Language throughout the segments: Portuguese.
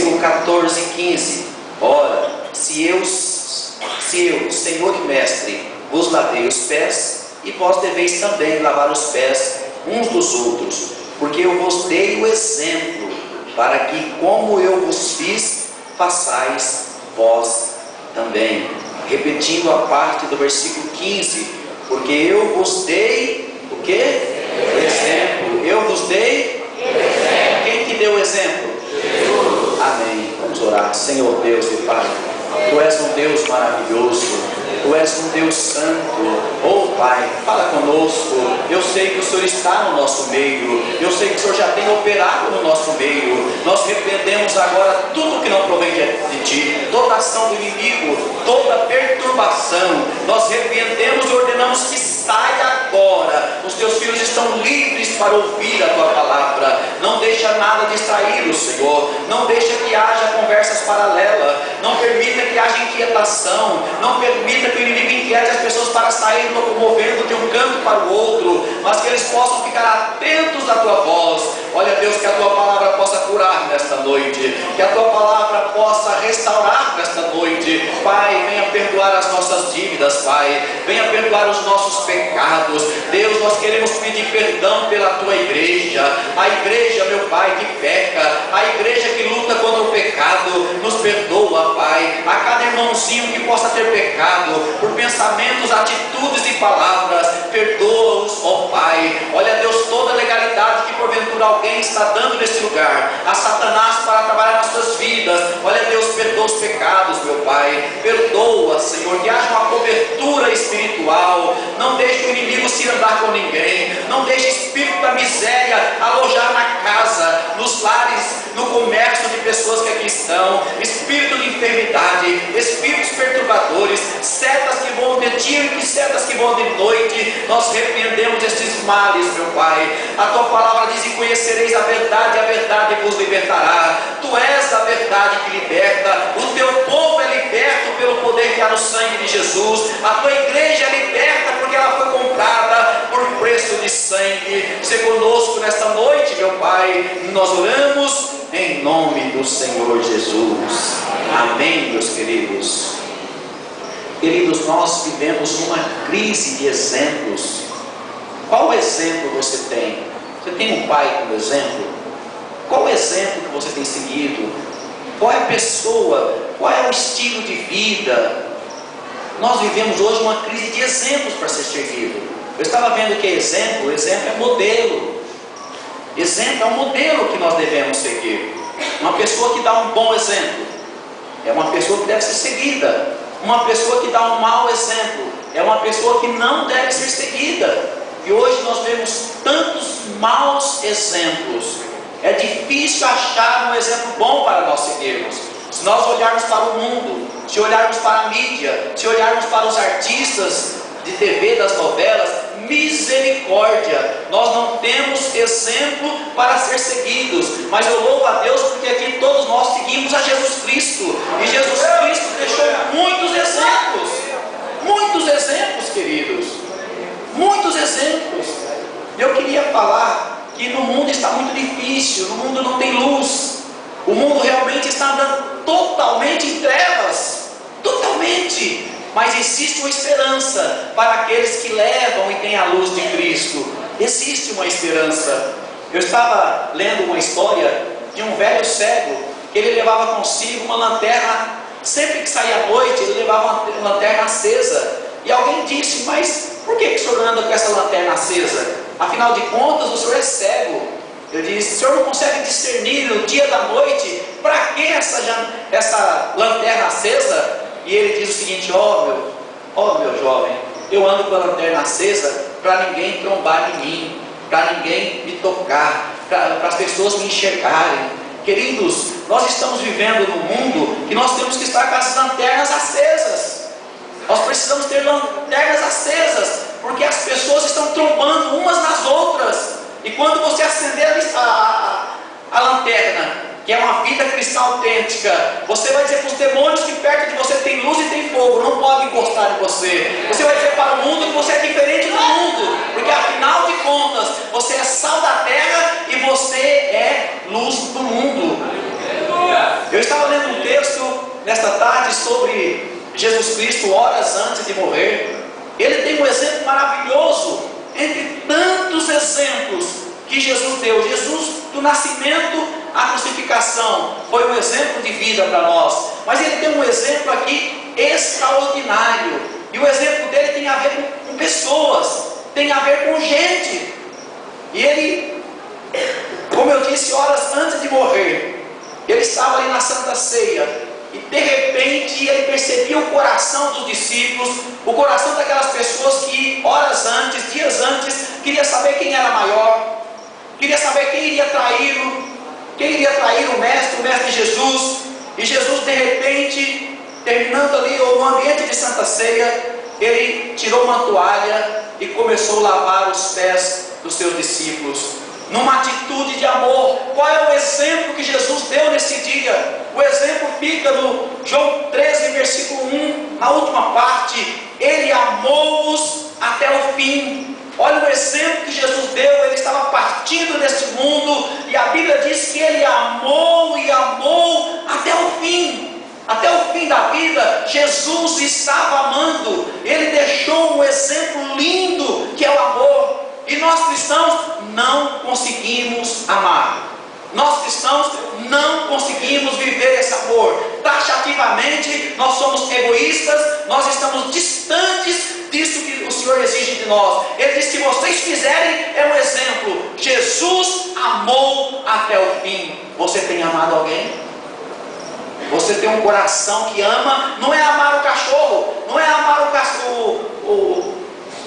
versículo 14 e 15. Ora, se eu, Senhor e Mestre, vos lavei os pés, e vós deveis também lavar os pés uns dos outros, porque eu vos dei o exemplo, para que, como eu vos fiz, façais vós também. Repetindo a parte do versículo 15, porque eu vos dei o quê? O exemplo. Eu vos dei? Quem que deu o exemplo? Jesus. Amém. Vamos orar. Senhor Deus e Pai, Tu és um Deus maravilhoso, Tu és um Deus santo. Oh Pai, fala conosco. Eu sei que o Senhor está no nosso meio, eu sei que o Senhor já tem operado no nosso meio. Nós repreendemos agora tudo que não provém de Ti, toda ação do inimigo, toda perturbação, nós repreendemos e ordenamos que saia agora. Os Teus filhos estão livres para ouvir a Tua palavra. Não deixa nada distraí-los, Senhor. Não deixa que haja conversas paralelas, não permita que haja inquietação, não permita que o inimigo inquiete as pessoas para sair locomovendo de um canto para o outro, mas que eles possam ficar atentos à Tua voz. Olha, Deus, que a Tua palavra possa curar nesta noite, que a Tua palavra possa restaurar nesta noite. Pai, venha perdoar as nossas dívidas, Pai, venha perdoar os nossos pecados. Deus, nós queremos pedir perdão pela Tua igreja, a igreja, meu Pai, que peca, a igreja que luta contra o pecado. Nos perdoa, Pai, a cada irmãozinho que possa ter pecado por pensamentos, atitudes e palavras, perdoa-os, ó Pai. Olha, Deus, toda legalidade que porventura alguém está dando nesse lugar a Satanás para trabalhar nas suas vidas, olha, Deus, perdoa os pecados, meu Pai, perdoa, Senhor, que haja uma cobertura espiritual. Não deixe o inimigo se andar com ninguém, não deixe o espírito da miséria alojar na casa, nos lares, no comércio de pessoas que aqui estão, espírito de enfermidade, espíritos perturbadores, setas que vão de dia e setas que vão de noite. Nós repreendemos esses males, meu Pai. A Tua palavra diz: e conhecereis a verdade vos libertará. Tu és a verdade que liberta. O Teu povo é liberto pelo poder que há no sangue de Jesus. A Tua igreja é liberta porque ela foi comprada por preço de sangue. Se conosco nesta noite, meu Pai. Nós oramos em nome do Senhor Jesus. Amém, meus queridos. Queridos, nós vivemos uma crise de exemplos. Qual exemplo você tem? Você tem um pai como exemplo? Qual o exemplo que você tem seguido? Qual é a pessoa? Qual é o estilo de vida? Nós vivemos hoje uma crise de exemplos para ser seguido. Eu estava vendo que exemplo é modelo. Exemplo é um modelo que nós devemos seguir. Uma pessoa que dá um bom exemplo é uma pessoa que deve ser seguida. Uma pessoa que dá um mau exemplo é uma pessoa que não deve ser seguida. E hoje nós vemos tantos maus exemplos. É difícil achar um exemplo bom para nós seguirmos. Se nós olharmos para o mundo, se olharmos para a mídia, se olharmos para os artistas de TV, das novelas, misericórdia, nós não temos exemplo para ser seguidos. Mas eu louvo a Deus porque aqui todos nós seguimos a Jesus Cristo, e Jesus Cristo deixou muitos exemplos, queridos, muitos exemplos. Eu queria falar que no mundo está muito difícil, no mundo não tem luz, o mundo realmente está andando totalmente em trevas, totalmente. Mas existe uma esperança para aqueles que levam e têm a luz de Cristo. Existe uma esperança. Eu estava lendo uma história de um velho cego, que ele levava consigo uma lanterna. Sempre que saía à noite, ele levava uma lanterna acesa. E alguém disse: mas por que o senhor anda com essa lanterna acesa? Afinal de contas, o senhor é cego. Eu disse: o senhor não consegue discernir o dia da noite? Para que essa lanterna acesa? E ele diz o seguinte: meu jovem, eu ando com a lanterna acesa para ninguém trombar em mim, para ninguém me tocar, para as pessoas me enxergarem. Queridos, nós estamos vivendo num mundo que nós temos que estar com as lanternas acesas. Nós precisamos ter lanternas acesas, porque as pessoas estão trombando umas nas outras. E quando você acender a lanterna, que é uma vida cristã autêntica, você vai dizer para os demônios que perto de você tem luz e tem fogo, não podem encostar em você. Você vai dizer para o mundo que você é diferente do mundo, porque afinal de contas, você é sal da terra e você é luz do mundo. Eu estava lendo um texto nesta tarde sobre Jesus Cristo horas antes de morrer. Ele tem um exemplo maravilhoso entre tantos exemplos que Jesus deu. Jesus, do nascimento à crucificação, foi um exemplo de vida para nós. Mas ele tem um exemplo aqui extraordinário. E o exemplo dele tem a ver com pessoas, tem a ver com gente. E ele, como eu disse, horas antes de morrer, ele estava ali na Santa Ceia. E de repente ele percebia o coração dos discípulos, o coração daquelas pessoas que horas antes, dias antes, queria saber quem era maior, queria saber quem iria traí-lo, quem iria trair o Mestre Jesus. E Jesus, de repente, terminando ali no ambiente de Santa Ceia, ele tirou uma toalha e começou a lavar os pés dos seus discípulos, numa atitude de amor. Qual é o exemplo que Jesus deu nesse dia? O exemplo fica no João 13, versículo 1, na última parte. Ele amou-os até o fim. Olha o exemplo que Jesus deu. Ele estava partindo deste mundo, e a Bíblia diz que ele amou e amou até o fim. Até o fim da vida, Jesus estava amando. Ele deixou um exemplo lindo, que é o amor. E nós cristãos não conseguimos amar. Nós cristãos não conseguimos viver esse amor. Taxativamente, nós somos egoístas, nós estamos distantes disso que o Senhor exige de nós. Ele diz: se vocês fizerem, é um exemplo. Jesus amou até o fim. Você tem amado alguém? Você tem um coração que ama? Não é amar o cachorro, não é amar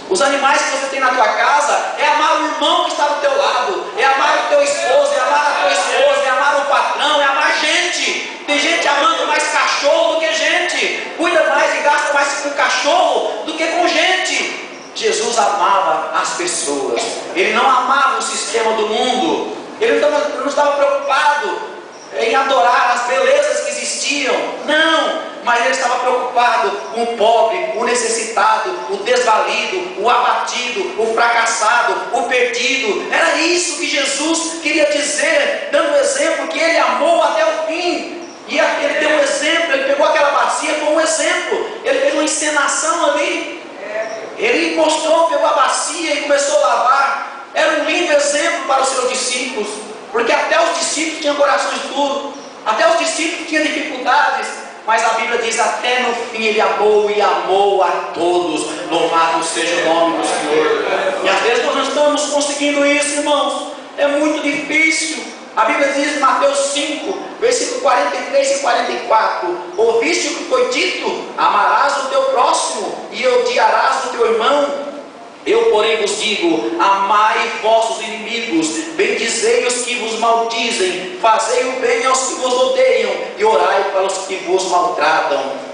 os animais que você tem na tua casa, é amar o irmão que está do teu lado, é amar o teu esposo, é amar a tua esposa, é amar o patrão, é amar gente. Tem gente amando mais cachorro do que gente, cuida mais e gasta mais com cachorro do que com gente. Jesus amava as pessoas, ele não amava o sistema do mundo, ele não estava preocupado em adorar as belezas que existiam, não, mas ele estava preocupado com o pobre, o necessitado, o desvalido, o abatido, o fracassado, o perdido. Era isso que Jesus queria dizer, dando o exemplo que ele amou até o fim. E ele deu um exemplo, ele pegou aquela bacia como um exemplo, ele fez uma encenação ali, ele mostrou, pegou a bacia e começou a lavar. Era um lindo exemplo para os seus discípulos, porque até os discípulos tinham corações duros, até os discípulos tinham dificuldades, mas a Bíblia diz: até no fim ele amou e amou a todos. Louvado seja o nome do Senhor. E às vezes nós não estamos conseguindo isso, irmãos, é muito difícil. A Bíblia diz em Mateus 5, versículo 43 e 44: ouviste o que foi dito? Amarás o teu próximo e odiarás o teu irmão. Eu, porém, vos digo: amai vossos inimigos, bendizei os que vos maldizem, fazei o bem aos que vos odeiam, e orai para os que vos maltratam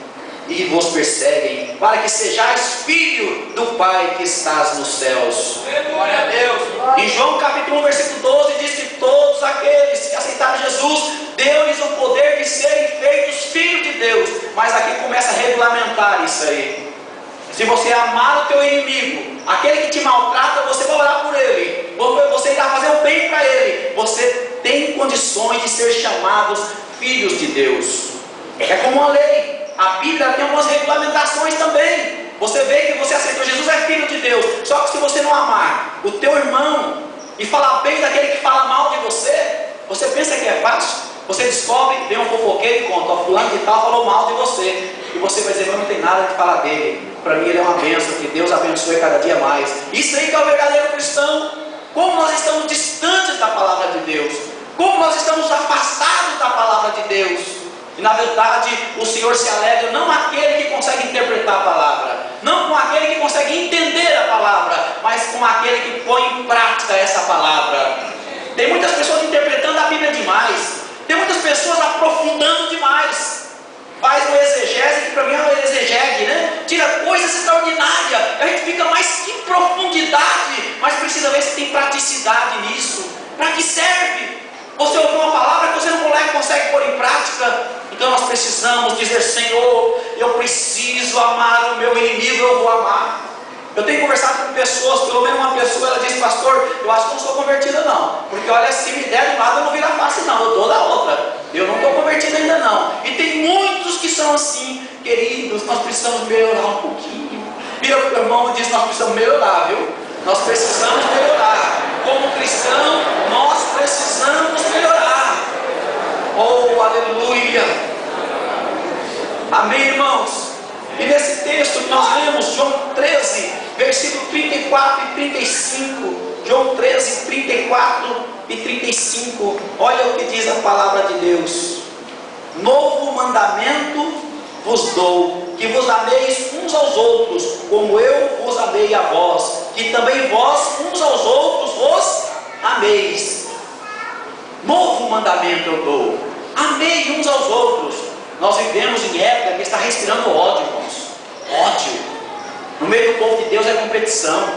e vos perseguem, para que sejais filho do Pai que estás nos céus. Glória a Deus. Em João capítulo 1, versículo 12, diz que todos aqueles que aceitaram Jesus, deu-lhes o poder de serem feitos filhos de Deus. Mas aqui começa a regulamentar isso aí. Se você amar o teu inimigo, aquele que te maltrata, você vai orar por ele, você irá fazer o bem para ele. Você tem condições de ser chamados filhos de Deus. É como uma lei. A Bíblia tem algumas regulamentações também. Você vê que você aceitou Jesus, é filho de Deus. Só que se você não amar o teu irmão e falar bem daquele que fala mal de você, você pensa que é fácil? Você descobre, vem um fofoqueiro e conta: ó, fulano de tal falou mal de você. E você vai dizer: mas não tem nada de falar dele. Para mim ele é uma bênção, que Deus abençoe cada dia mais. Isso aí que é o verdadeiro cristão. Como nós estamos distantes da palavra de Deus, como nós estamos afastados da palavra de Deus. E na verdade o Senhor se alegra não aquele que consegue interpretar a palavra, não com aquele que consegue entender a palavra, mas com aquele que põe em prática essa palavra. Tem muitas pessoas interpretando a Bíblia demais, tem muitas pessoas aprofundando demais, faz uma exegese, que para mim é uma exegese, né? Tira coisas extraordinárias, a gente fica mais que em profundidade, mas precisa ver se tem praticidade nisso. Para que serve? Você ouviu uma palavra que você não consegue pôr em prática. Então nós precisamos dizer: Senhor, eu preciso amar o meu inimigo, eu vou amar. Eu tenho conversado com pessoas, pelo menos uma pessoa, ela disse: pastor, eu acho que não sou convertida não, porque olha, se me der de um lado eu não viro a face não, eu dou da outra. Eu não estou convertido ainda não. E tem muitos que são assim, queridos, nós precisamos melhorar um pouquinho. Vira para o irmão e diz, nós precisamos melhorar, viu? Nós precisamos melhorar. Como cristão, nós precisamos melhorar. Oh, aleluia! Amém, irmãos? E nesse texto que nós lemos, João 13, versículo 34 e 35. João 13, 34 e 35. Olha o que diz a palavra de Deus. Novo mandamento vos dou, que vos ameis uns aos outros, como eu vos amei a vós, que também vós uns aos outros vos ameis. Novo mandamento eu dou, amei uns aos outros. Nós vivemos em época que está respirando ódio, irmãos. Ódio. No meio do povo de Deus é competição.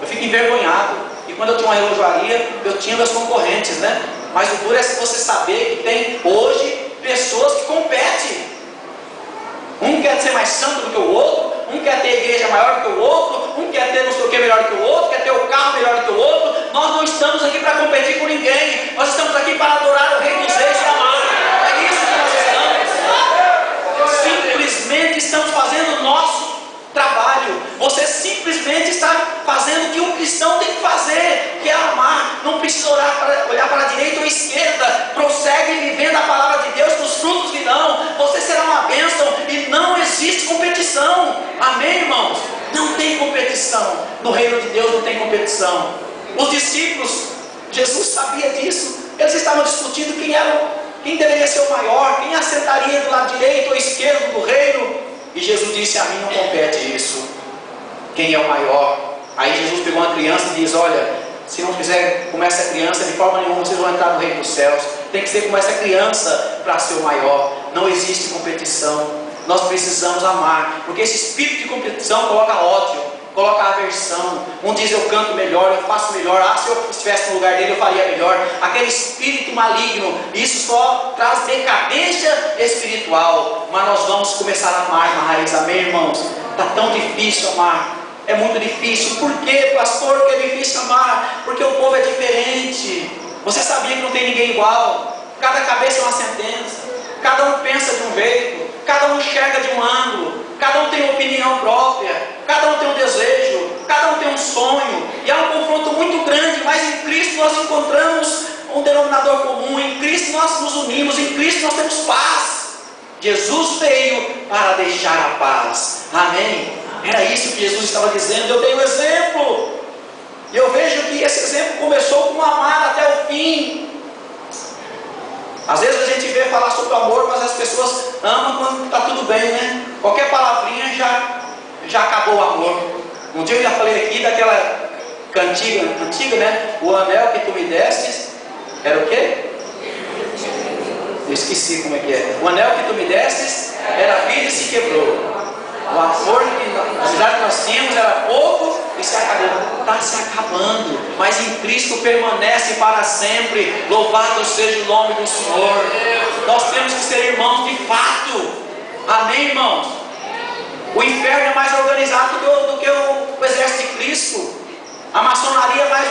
Eu fico envergonhado. E quando eu tinha uma relojoaria, eu tinha meus concorrentes, né? Mas o duro é você saber que tem hoje pessoas que competem. Um quer ser mais santo do que o outro, um quer ter igreja maior do que o outro, um quer ter não sei o que melhor do que o outro, quer ter o carro melhor do que o outro. Nós não estamos aqui para competir com ninguém. Nós estamos aqui para adorar o Rei dos Reis e amar. É isso que nós estamos. Simplesmente estamos fazendo o nosso trabalho. Você simplesmente está fazendo o que um cristão tem que fazer, que é amar. Não precisa olhar para a direita ou a esquerda. Prossegue vivendo a palavra de Deus, que os frutos virão. Você será uma bênção e não existe competição. Amém, irmãos? Não tem competição. No reino de Deus não tem competição. Os discípulos, Jesus sabia disso. Eles estavam discutindo quem deveria ser o maior, quem assentaria do lado direito ou esquerdo do reino. E Jesus disse, a mim não compete isso. Quem é o maior? Aí Jesus pegou uma criança e diz, olha, se não fizer como essa criança, de forma nenhuma vocês vão entrar no reino dos céus. Tem que ser como essa criança para ser o maior. Não existe competição. Nós precisamos amar, porque esse espírito de competição coloca ódio, coloca aversão. Um diz, eu canto melhor, eu faço melhor. Se eu estivesse no lugar dele eu faria melhor. Aquele espírito maligno, isso só traz decadência espiritual. Mas nós vamos começar a amar na raiz. Amém, irmãos? Está tão difícil amar. É muito difícil. Por quê, pastor, que é difícil amar? Porque o povo é diferente. Você sabia que não tem ninguém igual? Cada cabeça é uma sentença. Cada um pensa de um jeito. Cada um enxerga de um ângulo. Cada um tem uma opinião própria. Cada um tem um desejo. Cada um tem um sonho. E há um confronto muito grande. Mas em Cristo nós encontramos um denominador comum. Em Cristo nós nos unimos. Em Cristo nós temos paz. Jesus veio para deixar a paz. Amém? Era isso que Jesus estava dizendo. Eu dei um exemplo. E eu vejo que esse exemplo começou com amar até o fim. Às vezes a gente vê falar sobre o amor, mas as pessoas amam quando está tudo bem, né? Qualquer palavrinha já acabou o amor. Um dia eu já falei aqui daquela cantiga antiga, né? O anel que tu me destes era o quê? Eu esqueci como é que é. O anel que tu me destes era a vida e se quebrou. O amor, a amizade que nós tínhamos era pouco e se acabou. Está se acabando, mas em Cristo permanece para sempre. Louvado seja o nome do Senhor. Nós temos que ser irmãos de fato. Amém, irmãos? O inferno é mais organizado do que o exército de Cristo. A maçonaria é mais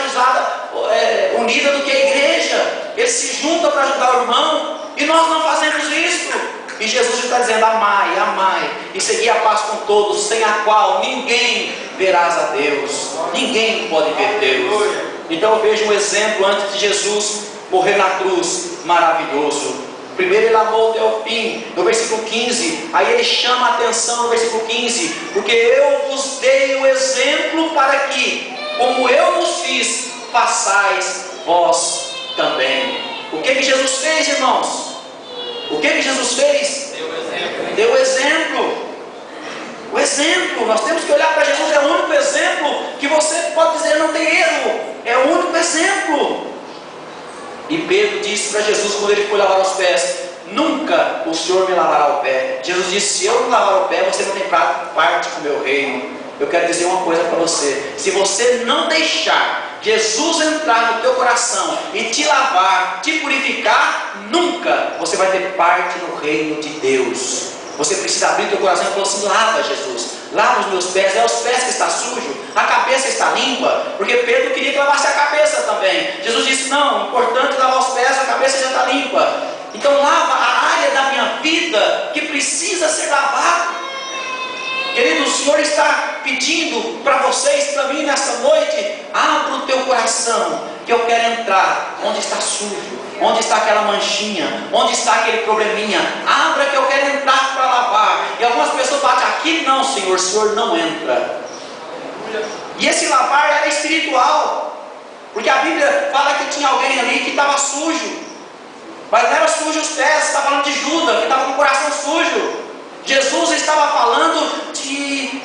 unida do que a igreja. Eles se juntam para ajudar o irmão e nós não fazemos isso. E Jesus está dizendo, amai, amai, e segui a paz com todos, sem a qual ninguém verás a Deus. Ninguém pode ver Deus. Então eu vejo um exemplo antes de Jesus morrer na cruz, maravilhoso. Primeiro ele amou até o fim, no versículo 15, aí ele chama a atenção no versículo 15, porque eu vos dei o exemplo para que, como eu vos fiz, façais vós também. O que Jesus fez, irmãos? O que Jesus fez? Deu exemplo. O exemplo. Nós temos que olhar para Jesus. É o único exemplo que você pode dizer não tem erro. É o único exemplo. E Pedro disse para Jesus quando ele foi lavar os pés, nunca o Senhor me lavará o pé. Jesus disse, se eu não lavar o pé, você não tem parte com o meu reino. Eu quero dizer uma coisa para você. Se você não deixar Jesus entrar no teu coração e te lavar, te purificar, nunca você vai ter parte no reino de Deus. Você precisa abrir teu coração e falar assim, lava Jesus, lava os meus pés. É os pés que está sujo, a cabeça está limpa. Porque Pedro queria que lavasse a cabeça também. Jesus disse, não, o importante é lavar os pés, a cabeça já está limpa. Então lava a área da minha vida que precisa ser lavada. Querido, o Senhor está pedindo para vocês, para mim nessa noite: abra o teu coração, que eu quero entrar onde está sujo, onde está aquela manchinha, onde está aquele probleminha. Abra que eu quero entrar para lavar. E algumas pessoas batem aqui: não, Senhor, o Senhor não entra. E esse lavar era espiritual, porque a Bíblia fala que tinha alguém ali que estava sujo, mas não era sujo os pés. Está falando de Judas, que estava com o coração sujo. Jesus estava falando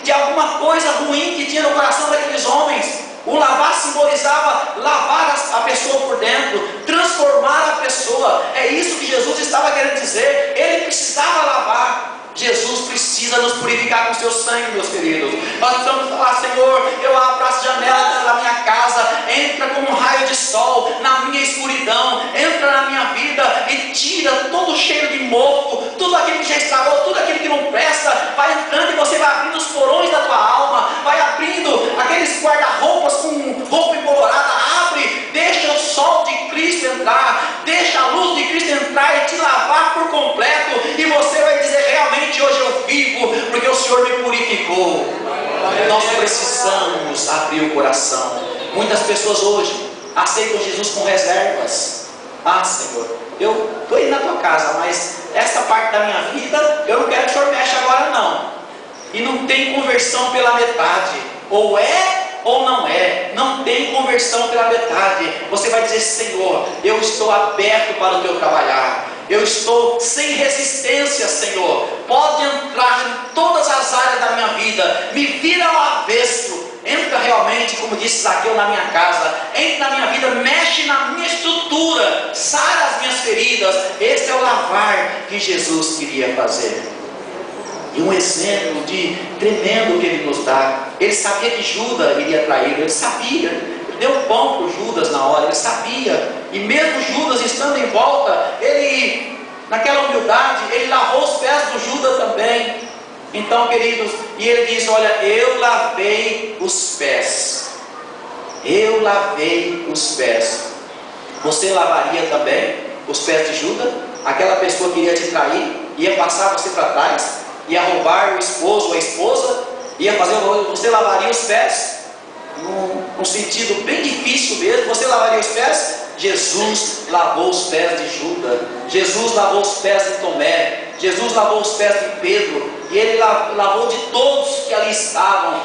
de alguma coisa ruim que tinha no coração daqueles homens. O lavar simbolizava lavar a pessoa por dentro, transformar a pessoa. É isso que Jesus estava querendo dizer. Ele precisava lavar. Jesus precisa nos purificar com seu sangue, meus queridos. Nós precisamos falar: Senhor, eu abro as janelas da minha casa, entra como um raio de sol na minha escuridão, entra na minha vida e tira todo o cheiro de mofo, tudo aquilo que já estragou, tudo aquilo que não presta. Vai entrando e você vai abrindo os porões da tua alma, vai abrindo aqueles guarda-roupas com roupa embolorada. Abre, deixa o sol de Cristo entrar, deixa a luz de Cristo entrar e te lavar por completo, e você vai dizer: realmente hoje eu vivo porque o Senhor me purificou. Nós precisamos abrir o coração. Muitas pessoas hoje aceitam Jesus com reservas. Ah, Senhor, eu estou indo na tua casa, mas essa parte da minha vida eu não quero que o Senhor mexa agora não. E não tem conversão pela metade. Ou é ou não é. Não tem conversão pela metade. Você vai dizer: Senhor, eu estou aberto para o teu trabalhar. Eu estou sem resistência, Senhor. Pode entrar em todas as áreas da minha vida. Me vira ao avesso. Entra realmente, como disse Zaqueu, na minha casa. Entra na minha vida, mexe na minha estrutura, sara as minhas feridas. Esse é o lavar que Jesus queria fazer. E um exemplo de tremendo que ele nos dá. Ele sabia que Judas iria traí-lo. Ele sabia. Ele deu pão para Judas na hora. Ele sabia. E mesmo Judas estando em volta, ele, naquela humildade, ele lavou os pés do Judas também. Então, queridos, e ele diz: olha, eu lavei os pés. Eu lavei os pés. Você lavaria também os pés de Judas? Aquela pessoa que iria te trair, ia passar você para trás, ia roubar o esposo ou a esposa, ia fazer, você lavaria os pés? Num sentido bem difícil mesmo, você lavaria os pés? Jesus lavou os pés de Judas, Jesus lavou os pés de Tomé, Jesus lavou os pés de Pedro, e ele lavou de todos que ali estavam,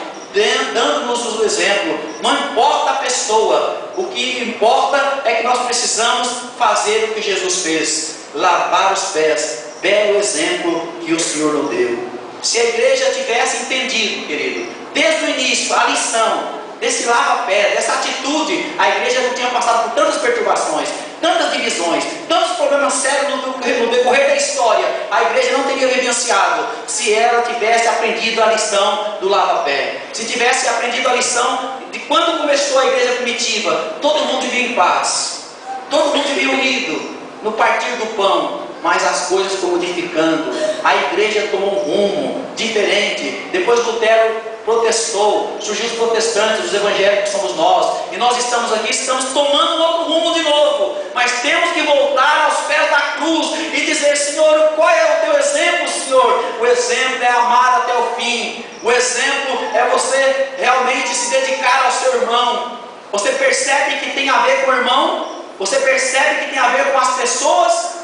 dando-nos o exemplo. Não importa a pessoa, o que importa é que nós precisamos fazer o que Jesus fez: lavar os pés. Belo exemplo que o Senhor nos deu. Se a igreja tivesse entendido, querido, desde o início, a lição desse lava-pé, dessa atitude, a igreja não tinha passado por tantas perturbações, tantas divisões, tantos problemas sérios no decorrer da história. A igreja não teria vivenciado se ela tivesse aprendido a lição do lava-pé. Se tivesse aprendido a lição de quando começou a igreja primitiva, todo mundo vivia em paz, todo mundo vivia unido no partir do pão. Mas as coisas estão modificando. A igreja tomou um rumo diferente. Depois Lutero protestou, surgiu os protestantes, os evangélicos que somos nós, e nós estamos aqui, estamos tomando outro rumo de novo. Mas temos que voltar aos pés da cruz e dizer: Senhor, qual é o teu exemplo, Senhor? O exemplo é amar até o fim. O exemplo é você realmente se dedicar ao seu irmão. Você percebe que tem a ver com o irmão? Você percebe que tem a ver com as pessoas?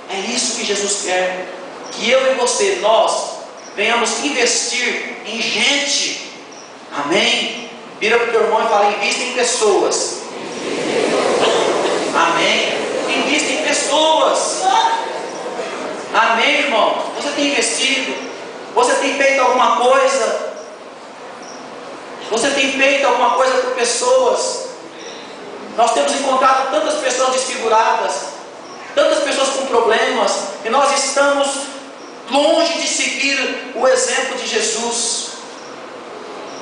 É isso que Jesus quer, que eu e você, nós venhamos investir em gente. Amém? Vira para o teu irmão e fala: invista em pessoas. Amém? Invista em pessoas. Amém, irmão? Você tem investido? Você tem feito alguma coisa? Você tem feito alguma coisa por pessoas? Nós temos encontrado tantas pessoas desfiguradas, tantas pessoas com problemas, e nós estamos longe de seguir o exemplo de Jesus.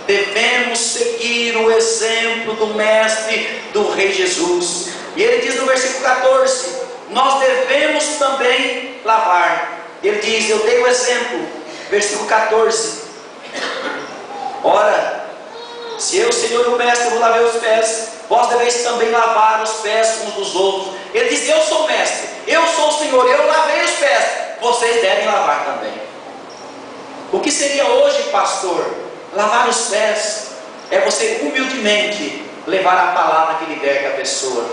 Devemos seguir o exemplo do Mestre, do Rei Jesus. E ele diz no versículo 14: nós devemos também lavar. Ele diz: eu dei o exemplo. Versículo 14: ora, se eu, Senhor e o Mestre, vos lavei os pés, vós deveis também lavar os pés uns dos outros. Ele diz: eu sou mestre, eu sou o Senhor, eu lavei os pés, vocês devem lavar também. O que seria hoje, pastor? Lavar os pés é você humildemente levar a palavra que liberta a pessoa.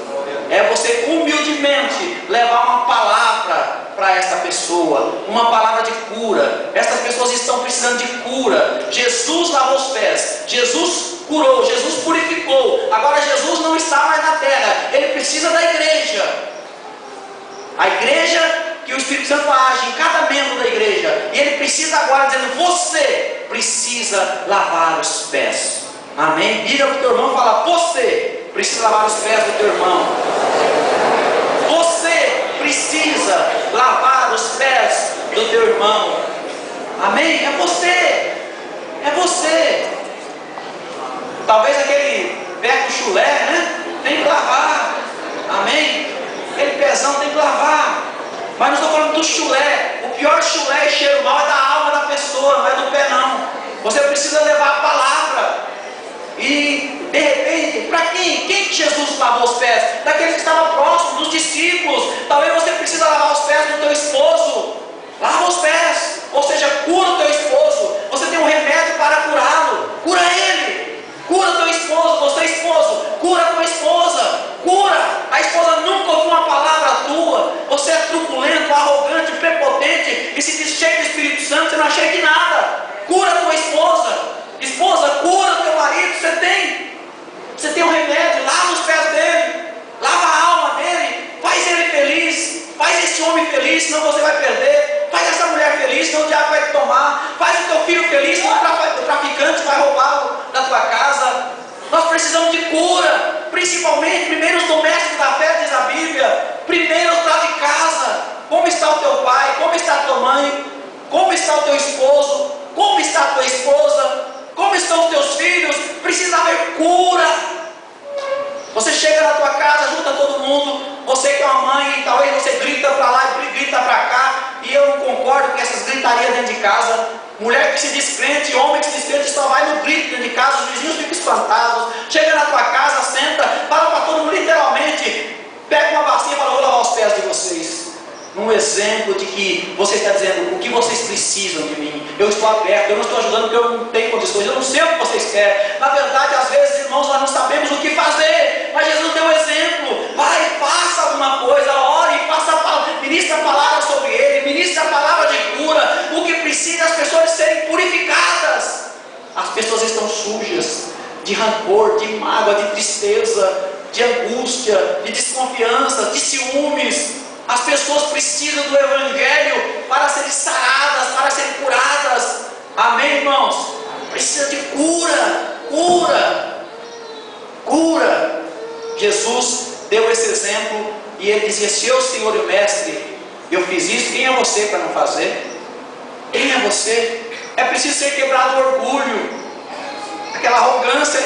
É você humildemente levar uma palavra para esta pessoa, uma palavra de cura. Estas pessoas estão precisando de cura. Jesus lavou os pés, Jesus curou, Jesus purificou. Agora Jesus não está mais na terra, ele precisa da igreja. A igreja que o Espírito Santo age em cada membro da igreja, e ele precisa agora dizendo: você precisa lavar os pés. Amém? Vira para o teu irmão e fala: você precisa lavar os pés do teu irmão. Você precisa lavar os pés do teu irmão. Amém? É você. É você. Talvez aquele pé com chulé, né? Tem que lavar. Amém? Aquele pezão tem que lavar. Mas não estou falando do chulé. O pior chulé e cheiro mal é da alma da pessoa, não é do pé não. Você precisa levar a palavra. E de repente, para quem? Quem que Jesus lavou os pés? Daqueles que estavam próximos, dos discípulos. Talvez você precise lavar os pés do teu esposo. Lava os pés, ou seja, cura o teu esposo. Você tem um remédio para curá-lo. Cura ele. Cura teu esposo, você esposo. Cura tua esposa. Cura. A esposa nunca ouviu uma palavra tua. Você é truculento, arrogante, prepotente e se diz cheio do Espírito Santo, você não achei que nada. Cura tua esposa. Esposa, cura teu marido. Você tem um remédio. Lava os pés dele, lava a alma dele, faz ele feliz, faz esse homem feliz, senão você vai perder. Faz essa mulher feliz, senão o diabo vai te tomar. Faz o teu filho feliz, senão o traficante vai roubá-lo da tua casa. Nós precisamos de cura, principalmente primeiro os domésticos da fé, diz a Bíblia. Primeiro os lá de casa. Como está o teu pai? Como está a tua mãe? Como está o teu esposo? Como está a tua esposa? Como estão os teus filhos? Precisa haver cura. Você chega na tua casa, junta todo mundo. Você que é uma mãe, talvez você grita para lá e grita para cá. E eu não concordo com essas gritarias dentro de casa. Mulher que se diz crente, homem que se diz crente, só vai no grito dentro de casa. Os vizinhos ficam espantados. Chega na tua casa, senta, fala para todo mundo literalmente. Pega uma bacia e fala: vou lavar os pés de vocês. Um exemplo de que você está dizendo: o que vocês precisam de mim? Eu estou aberto, eu não estou ajudando porque eu não tenho condições, eu não sei o que vocês querem. Na verdade, às vezes, irmãos, nós não sabemos o que fazer, mas Jesus deu um exemplo. Vai, faça alguma coisa, ore, ministre a palavra sobre ele, ministre a palavra de cura. O que precisa é as pessoas serem purificadas. As pessoas estão sujas de rancor, de mágoa, de tristeza, de angústia, de desconfiança, de ciúmes. As pessoas precisam do Evangelho para serem saradas, para serem curadas. Amém, irmãos? Precisa de cura, cura, cura. Jesus deu esse exemplo e ele dizia: se eu, Senhor e Mestre, eu fiz isso, quem é você para não fazer? Quem é você? É preciso ser quebrado o orgulho, aquela arrogância.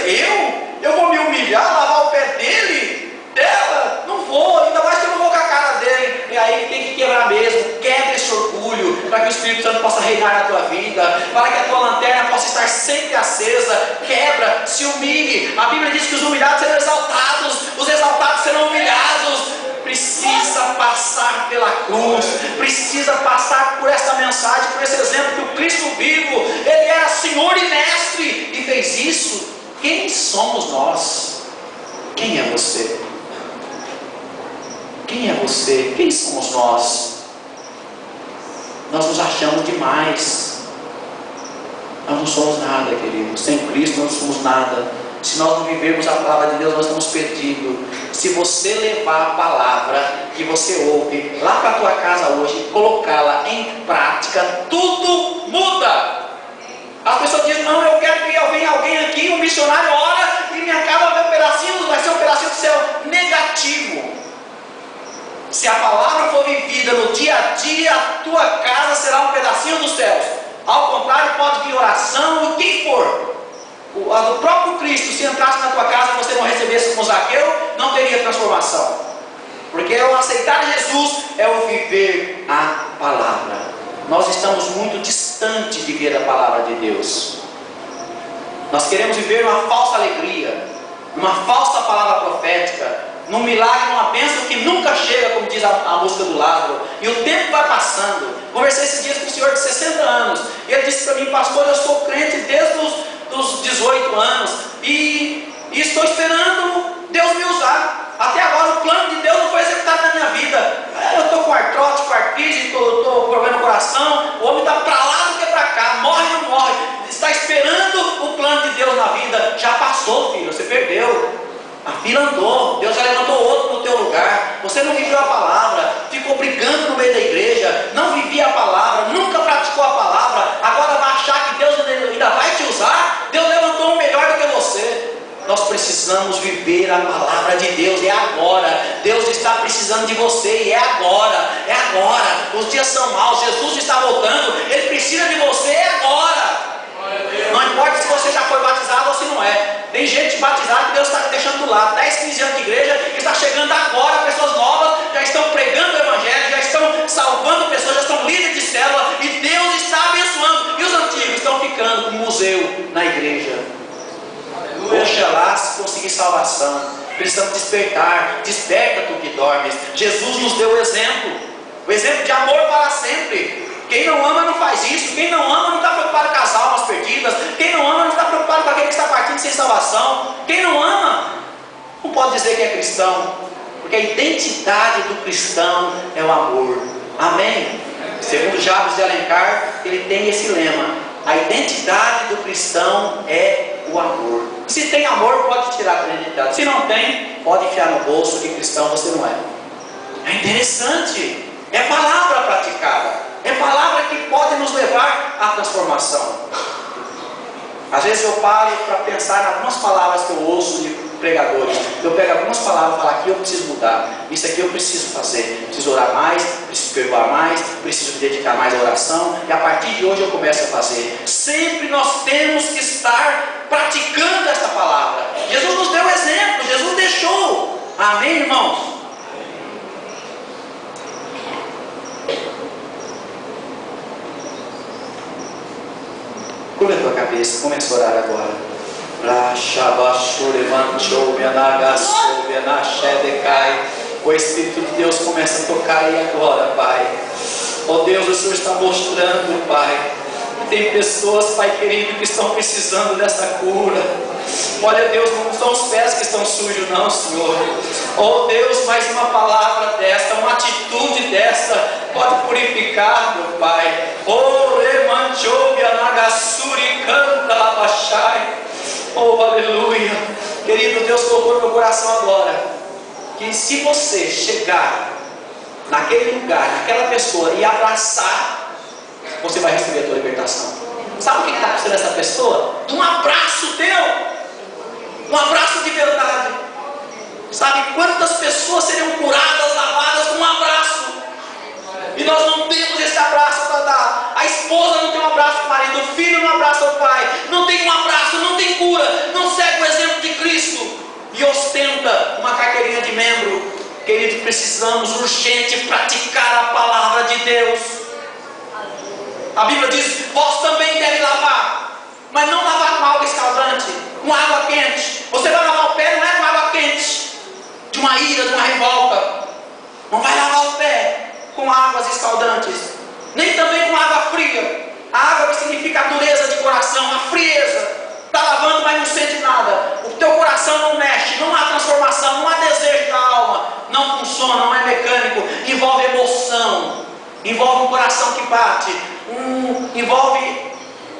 Eu vou me humilhar, lavar o pé dele, dela? Não vou, ainda mais que eu não vou com a cara dele. E aí tem que quebrar mesmo. Quebra esse orgulho, para que o Espírito Santo possa reinar na tua vida, para que a tua lanterna possa estar sempre acesa. Quebra, se humilhe. A Bíblia diz que os humilhados serão exaltados, os exaltados serão humilhados. Precisa passar pela cruz, precisa passar por essa mensagem, por esse exemplo que o Cristo vivo, ele era Senhor e Mestre e fez isso. Quem somos nós? Quem é você? Quem é você? Quem somos nós? Nós nos achamos demais. Nós não somos nada, queridos. Sem Cristo nós não somos nada. Se nós não vivermos a palavra de Deus, nós estamos perdidos. Se você levar a palavra que você ouve lá para a tua casa hoje, colocá-la em prática, tudo muda. As pessoas dizem: não, eu quero que venha alguém aqui, um missionário, ora e me acaba ver um pedacinho, vai ser um pedacinho do céu. Negativo. Se a palavra for vivida no dia a dia, a tua casa será um pedacinho dos céus. Ao contrário, pode vir oração, o que for. A do próprio Cristo, se entrasse na tua casa e você não recebesse como Zaqueu, não teria transformação. Porque o aceitar Jesus é o viver a palavra. Nós estamos muito distantes de ver a palavra de Deus. Nós queremos viver uma falsa alegria, uma falsa palavra profética, num milagre, numa bênção que nunca chega, como diz a música do Lázaro. E o tempo vai passando. Conversei esses dias com um senhor de 60 anos. E ele disse para mim: pastor, eu sou crente desde os 18 anos. E estou esperando Deus me usar. Até agora o plano de Deus não foi executado na minha vida. Eu estou com artrose, com artrite, estou com problema no coração. O homem está para lá do que para cá. Morre ou não morre. Está esperando o plano de Deus na vida. Já passou, filho, você perdeu. A fila andou, Deus já levantou outro no teu lugar. Você não viveu a palavra, ficou brigando no meio da igreja, não vivia a palavra, nunca praticou a palavra. Agora vai achar que Deus ainda vai te usar? Deus levantou um melhor do que você. Nós precisamos viver a palavra de Deus, é agora. Deus está precisando de você e é agora, é agora. Os dias são maus, Jesus está voltando, Ele precisa de você, é agora. Não importa se você já foi batizado ou se não é. Tem gente batizada que Deus está deixando do lado. 10, 15 anos de igreja, que está chegando agora, pessoas novas, já estão pregando o evangelho, já estão salvando pessoas, já estão líderes de célula, e Deus está abençoando. E os antigos estão ficando com um museu na igreja. Oxalá se conseguir salvação. Precisamos despertar. Desperta tu que dormes. Jesus nos deu o exemplo de amor para sempre. Quem não ama não faz isso. Quem não ama não está preocupado com as almas perdidas. Quem não ama não está preocupado com aquele que está partindo sem salvação. Quem não ama não pode dizer que é cristão, porque a identidade do cristão é o amor. Amém? Segundo Jabes de Alencar, ele tem esse lema: a identidade do cristão é o amor. Se tem amor, pode tirar a identidade. Se não tem, pode enfiar no bolso, que cristão você não é. É interessante. É palavra praticada. É palavra que pode nos levar à transformação. Às vezes eu paro para pensar em algumas palavras que eu ouço de pregadores. Eu pego algumas palavras e falo: aqui eu preciso mudar, isso aqui eu preciso fazer, preciso orar mais, preciso perdoar mais, preciso me dedicar mais à oração, e a partir de hoje eu começo a fazer. Sempre nós temos que estar praticando esta palavra. Jesus nos deu exemplo, Jesus deixou. Amém, irmãos? Curva a tua cabeça, começa a orar agora. O Espírito de Deus começa a tocar aí agora, Pai. Oh Deus, o Senhor está mostrando, Pai, que tem pessoas, Pai querido, que estão precisando dessa cura. Olha, Deus, não são os pés que estão sujos, não, Senhor. Oh Deus, mais uma palavra dessa, uma atitude dessa pode purificar, meu Pai. Oh, Remanchobia Nagasuri canta Labachai. Oh, aleluia. Querido Deus, colocou no meu coração agora que se você chegar naquele lugar, naquela pessoa e abraçar, você vai receber a tua libertação. Sabe o que está acontecendo nessa pessoa? Um abraço teu, um abraço de verdade. Sabe quantas pessoas seriam curadas, lavadas com um abraço? E nós não temos esse abraço para dar. A esposa não tem um abraço para o marido, o filho não abraça o pai, não tem um abraço, não tem cura, não segue o exemplo de Cristo e ostenta uma carteirinha de membro. Querido, precisamos urgente praticar a palavra de Deus. A Bíblia diz: vós também devem lavar, mas não lavar com água escaldante, com água quente. Você vai lavar o pé, não é com água quente, de uma ira, de uma revolta. Não vai lavar o pé com águas escaldantes, nem também com água fria. A água que significa a dureza de coração, a frieza. Está lavando, mas não sente nada. O teu coração não mexe, não há transformação, não há desejo da alma. Não funciona, não é mecânico. Envolve emoção, envolve um coração que bate, envolve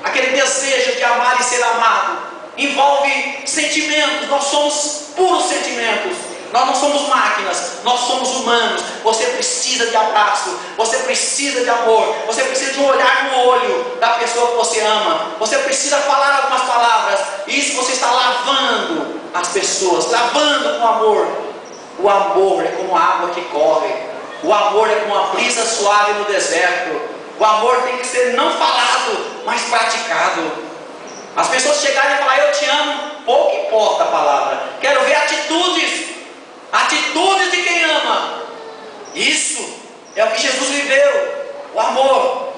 aquele desejo de amar e ser amado, envolve sentimentos. Nós somos puros sentimentos. Nós não somos máquinas, nós somos humanos. Você precisa de abraço, você precisa de amor, você precisa de um olhar no olho da pessoa que você ama. Você precisa falar algumas palavras. Isso você está lavando as pessoas, lavando com amor. O amor é como a água que corre. O amor é como uma brisa suave no deserto. O amor tem que ser não falado, mas praticado. As pessoas chegarem e falar: eu te amo, pouco importa a palavra. Quero ver atitudes. Atitudes de quem ama. Isso é o que Jesus viveu. O amor.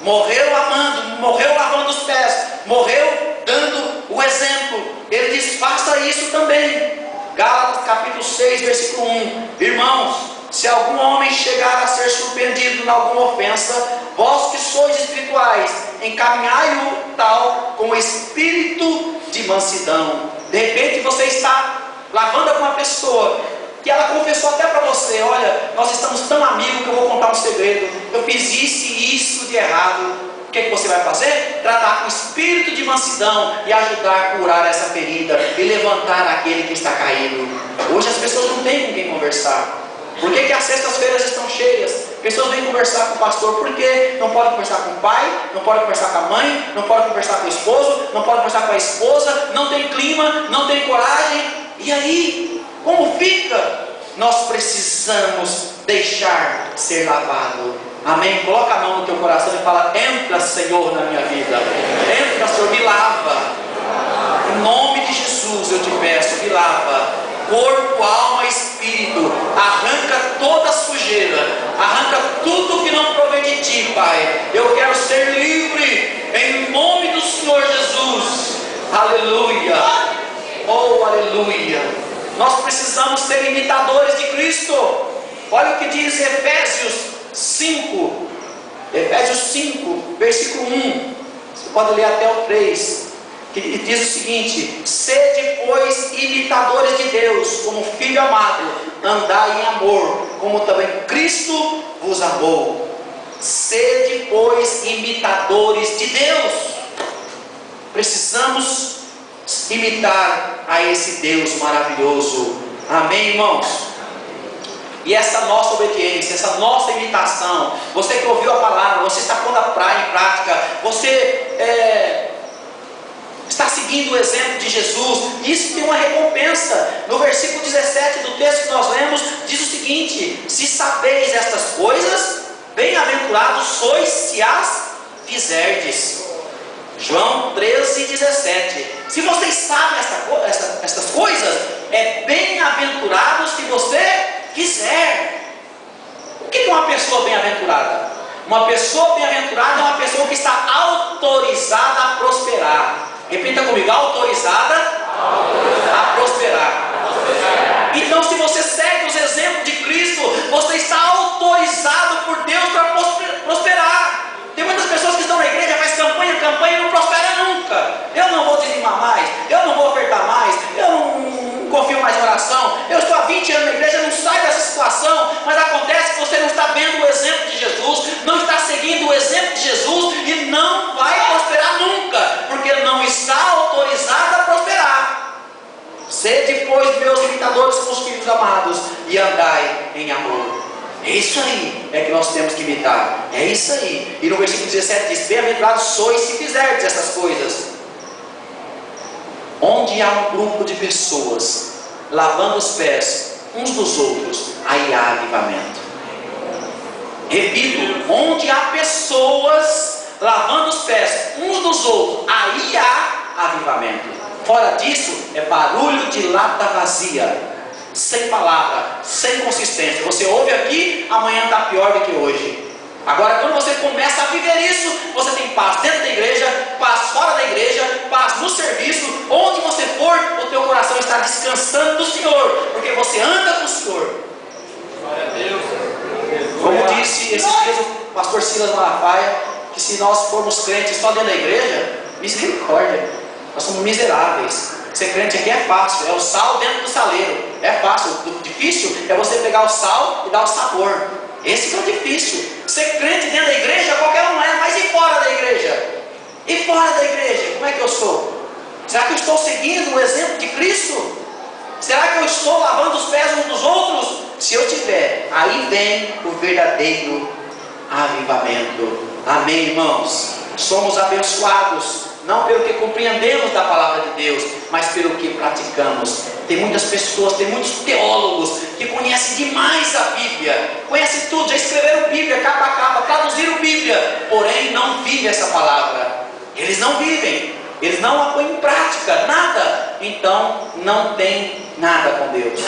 Morreu amando, morreu lavando os pés, morreu dando o exemplo. Ele diz: faça isso também. Gálatas capítulo 6, versículo 1. Irmãos, se algum homem chegar a ser surpreendido em alguma ofensa, vós que sois espirituais, encaminhai-o tal com o espírito de mansidão. De repente você está lavando alguma pessoa, que ela confessou até para você: olha, nós estamos tão amigos que eu vou contar um segredo, eu fiz isso e isso de errado. O que você vai fazer? Tratar com espírito de mansidão e ajudar a curar essa ferida e levantar aquele que está caído. Hoje as pessoas não têm com quem conversar. Por que as sextas-feiras estão cheias? Pessoas vêm conversar com o pastor porque não pode conversar com o pai, não pode conversar com a mãe, não pode conversar com o esposo, não pode conversar com a esposa, não tem clima, não tem coragem. E aí, como fica? Nós precisamos deixar ser lavado. Amém? Coloca a mão no teu coração e fala: entra, Senhor, na minha vida. Entra, Senhor, me lava. Em nome de Jesus eu te peço, me lava. Corpo, alma e espírito. Arranca toda a sujeira. Arranca tudo que não provém de ti, Pai. Eu quero ser livre em nome do Senhor Jesus. Aleluia. Oh, aleluia. Nós precisamos ser imitadores de Cristo. Olha o que diz Efésios 5. Efésios 5, versículo 1. Você pode ler até o 3. Que diz o seguinte: sede, pois, imitadores de Deus, como filho amado, andai em amor, como também Cristo vos amou. Sede, pois, imitadores de Deus. Precisamos imitar a esse Deus maravilhoso. Amém, irmãos? E essa nossa obediência, essa nossa imitação, você que ouviu a palavra, você está pondo a praia em prática, você está seguindo o exemplo de Jesus, isso tem uma recompensa. No versículo 17 do texto que nós lemos, diz o seguinte: se sabeis estas coisas, bem-aventurados sois se as fizerdes. João 13:17. Se vocês sabem estas coisas, é bem-aventurados se você fizer. O que é uma pessoa bem-aventurada? Uma pessoa bem-aventurada é uma pessoa que está autorizada a prosperar. Repita comigo: autorizada a prosperar. Então, se você segue os exemplos de Cristo, você está autorizado por Deus para prosperar. Tem muitas pessoas que estão na igreja, faz campanha e não prospera nunca. Eu não vou dizimar mais, eu não vou ofertar mais, eu não confio mais em oração, eu estou há 20 anos na igreja, não sai dessa situação. Mas acontece que você não está vendo o exemplo de Jesus, não está seguindo o exemplo de Jesus e não vai prosperar nunca, porque não está autorizado a prosperar. Sede, pois, meus imitadores como os filhos amados, e andai em amor. É isso aí, é que nós temos que imitar. É isso aí. E no versículo 17 diz: bem-aventurados sois se fizerdes essas coisas. Onde há um grupo de pessoas lavando os pés uns dos outros, aí há avivamento. Repito: onde há pessoas lavando os pés uns dos outros, aí há avivamento. Fora disso, é barulho de lata vazia, sem palavra, sem consistência. Você ouve aqui, amanhã está pior do que hoje. Agora, quando você começa a viver isso, você tem paz dentro da igreja, paz fora da igreja, paz no serviço. Onde você for, o teu coração está descansando do Senhor, porque você anda com o Senhor. Como disse esses dias o pastor Silas Malafaia, que se nós formos crentes só dentro da igreja, misericórdia, nós somos miseráveis. Ser crente aqui é fácil, é o sal dentro do saleiro, é fácil. O difícil é você pegar o sal e dar o sabor. Esse que é o difícil. Ser crente dentro da igreja qualquer um é, mas e fora da igreja? E fora da igreja, como é que eu sou? Será que eu estou seguindo o exemplo de Cristo? Será que eu estou lavando os pés uns dos outros? Se eu tiver, aí vem o verdadeiro avivamento. Amém, irmãos? Somos abençoados, não pelo que compreendemos da palavra de Deus, mas pelo que praticamos. Tem muitas pessoas, tem muitos teólogos que conhecem demais a Bíblia, conhecem tudo, já escreveram Bíblia, capa a capa, traduziram Bíblia, porém não vivem essa palavra. Eles não vivem, eles não a põem em prática, nada. Então não tem nada com Deus.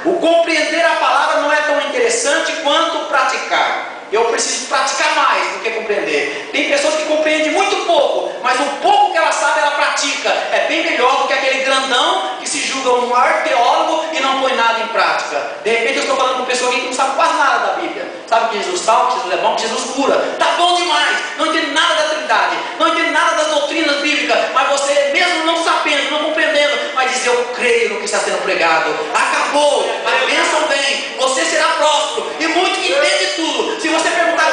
O compreender a palavra não é tão interessante quanto praticar. Eu preciso praticar mais do que compreender. Tem pessoas que compreendem muito pouco, mas o pouco que ela sabe, ela pratica. É bem melhor do que aquele grandão que se julga um maior teólogo e em prática. De repente eu estou falando com uma pessoa aqui que não sabe quase nada da Bíblia. Sabe que Jesus salva, que Jesus é bom, que Jesus cura. Está bom demais. Não entende nada da Trindade, não entende nada das doutrinas bíblicas, mas você, mesmo não sabendo, não compreendendo, vai dizer: eu creio no que está sendo pregado. Acabou, a bênção vem, você será próspero. E muito que entende tudo. Se você perguntar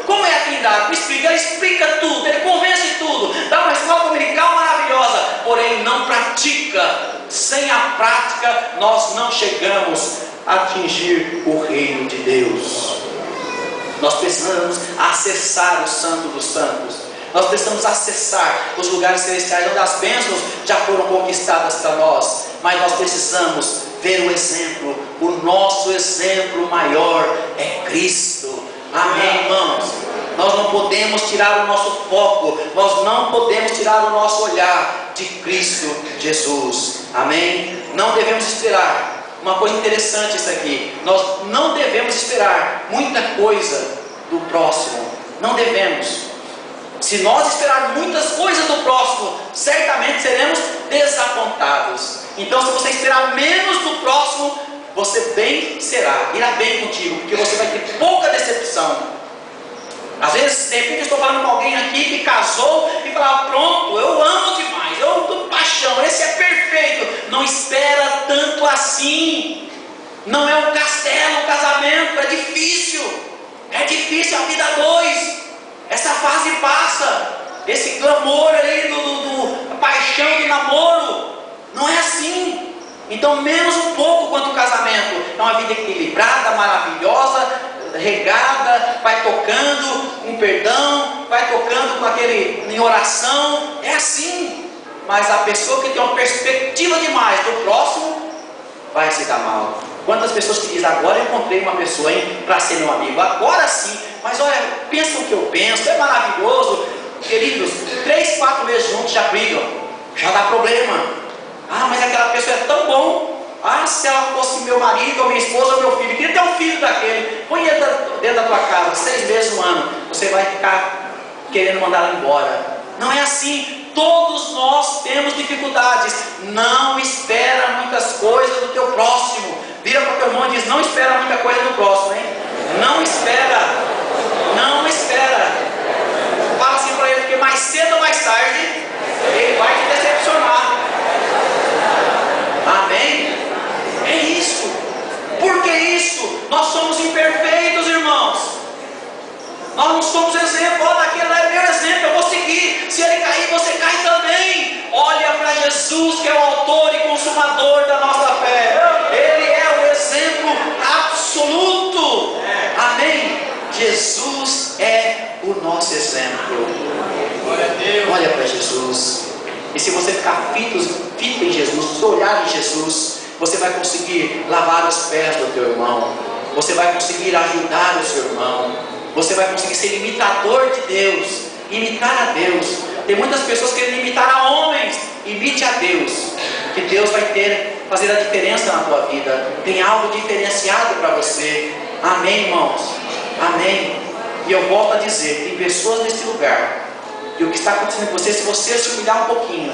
como é a Trindade, me explica, ele explica tudo, ele convence tudo, dá uma escola dominical maravilhosa, porém não pratica. Sem a prática nós não chegamos a atingir o reino de Deus. Nós precisamos acessar o Santo dos Santos. Nós precisamos acessar os lugares celestiais onde as bênçãos já foram conquistadas para nós. Mas nós precisamos ver o exemplo. O nosso exemplo maior é Cristo. Amém, irmãos? Nós não podemos tirar o nosso foco, nós não podemos tirar o nosso olhar de Cristo Jesus. Amém? Não devemos esperar. Uma coisa interessante isso aqui: nós não devemos esperar muita coisa do próximo. Não devemos. Se nós esperarmos muitas coisas do próximo, certamente seremos desapontados. Então, se você esperar menos do próximo, você bem será, irá bem contigo, porque você vai ter pouca decepção. Às vezes, de repente, eu estou falando com alguém aqui que casou e fala: pronto, eu amo demais, eu amo paixão, esse é perfeito. Não espera tanto assim. Não é um castelo, um casamento, é difícil a vida a dois. Essa fase passa, esse clamor aí do paixão do namoro, não é assim. Então, menos um pouco quanto o casamento. É uma vida equilibrada, maravilhosa, regada, vai tocando com perdão, vai tocando com aquele em oração. É assim. Mas a pessoa que tem uma perspectiva demais do próximo vai se dar mal. Quantas pessoas que dizem: agora eu encontrei uma pessoa para ser meu amigo, agora sim. Mas olha, pensa o que eu penso, é maravilhoso. Queridos, 3, 4 meses juntos já brigam, já dá problema. Ah, mas aquela pessoa é tão bom. Ah, se ela fosse meu marido, ou minha esposa, ou meu filho, queria ter um filho daquele. Põe ele dentro da tua casa, 6 meses, 1 ano. Você vai ficar querendo mandar ela embora. Não é assim. Todos nós temos dificuldades. Não espera muitas coisas do teu próximo. Vira para o teu irmão e diz: não espera muita coisa do próximo, hein? Não espera. Não espera. Fala assim para ele, porque mais cedo ou mais tarde ele vai te decepcionar. Amém? É isso. Por que isso? Nós somos imperfeitos, irmãos. Nós não somos exemplo. Olha, aquele lá é meu exemplo, eu vou seguir. Se ele cair, você cai também. Olha para Jesus, que é o autor e consumador da nossa fé. Ele é o exemplo absoluto. Amém? Jesus é o nosso exemplo. Olha para Jesus. E se você ficar fito em Jesus, se olhar em Jesus, você vai conseguir lavar os pés do teu irmão. Você vai conseguir ajudar o seu irmão. Você vai conseguir ser imitador de Deus. Imitar a Deus. Tem muitas pessoas querendo imitar a homens. Imite a Deus, que Deus vai fazer a diferença na tua vida. Tem algo diferenciado para você. Amém, irmãos? Amém. E eu volto a dizer: tem pessoas nesse lugar, e o que está acontecendo com você, se você se humilhar um pouquinho,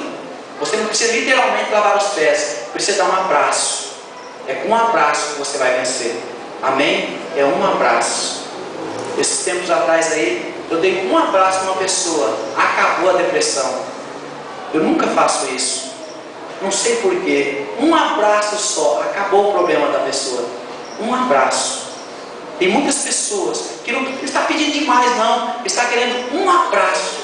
você não precisa literalmente lavar os pés, precisa dar um abraço. É com um abraço que você vai vencer. Amém? É um abraço. Esses tempos atrás aí, eu dei um abraço numa pessoa, acabou a depressão. Eu nunca faço isso, não sei porquê. Um abraço só, acabou o problema da pessoa. Um abraço. Tem muitas pessoas que não está pedindo demais, não. Está querendo um abraço,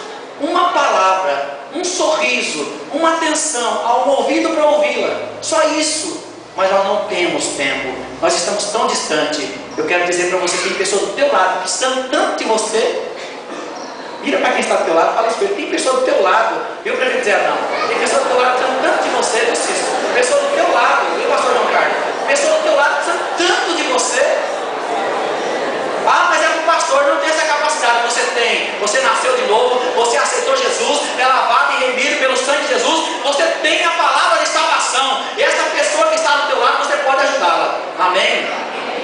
uma palavra, um sorriso, uma atenção, um ouvido para ouvi-la. Só isso. Mas nós não temos tempo. Nós estamos tão distantes. Eu quero dizer para você que tem pessoas do teu lado precisando tanto de você. Vira para quem está do teu lado, fala isso para ele: tem pessoa do teu lado. Eu para dizer: não, tem pessoa do teu lado precisando tanto de você, Francisco. Pessoa do teu lado, viu, pastor João Carlos? Pessoa do teu lado precisando tanto de você. Ah, mas é que o pastor não tem essa capacidade. Você tem. Você nasceu de novo, você aceitou Jesus, é lavado e remido pelo sangue de Jesus. Você tem a palavra de salvação. E essa pessoa que está do teu lado, você pode ajudá-la. Amém?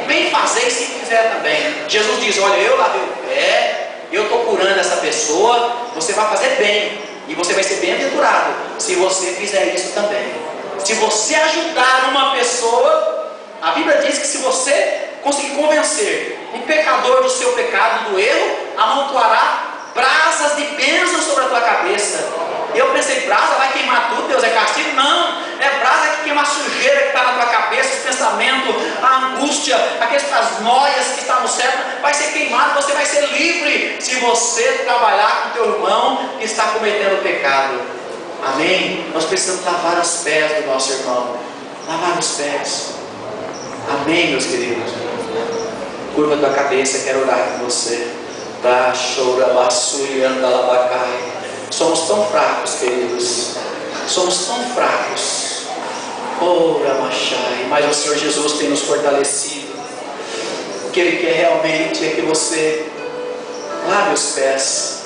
Bem fazer se quiser também. Jesus diz: olha, eu lavei o pé, eu estou curando essa pessoa. Você vai fazer bem, e você vai ser bem-aventurado se você fizer isso também. Se você ajudar uma pessoa, A Bíblia diz que se você conseguir convencer um pecador do seu pecado, do erro, amontoará brasas de bênção sobre a tua cabeça. Eu pensei, brasa vai queimar tudo, Deus é castigo? Não, é brasa que queima a sujeira que está na tua cabeça, os pensamentos, a angústia, as noias que estão no cérebro, vai ser queimado, você vai ser livre se você trabalhar com o teu irmão que está cometendo pecado. Amém? Nós precisamos lavar os pés do nosso irmão, lavar os pés. Amém, meus queridos? Curva a tua cabeça, quero orar com você. Somos tão fracos, queridos. Somos tão fracos. Mas o Senhor Jesus tem nos fortalecido. O que Ele quer realmente é que você lave os pés.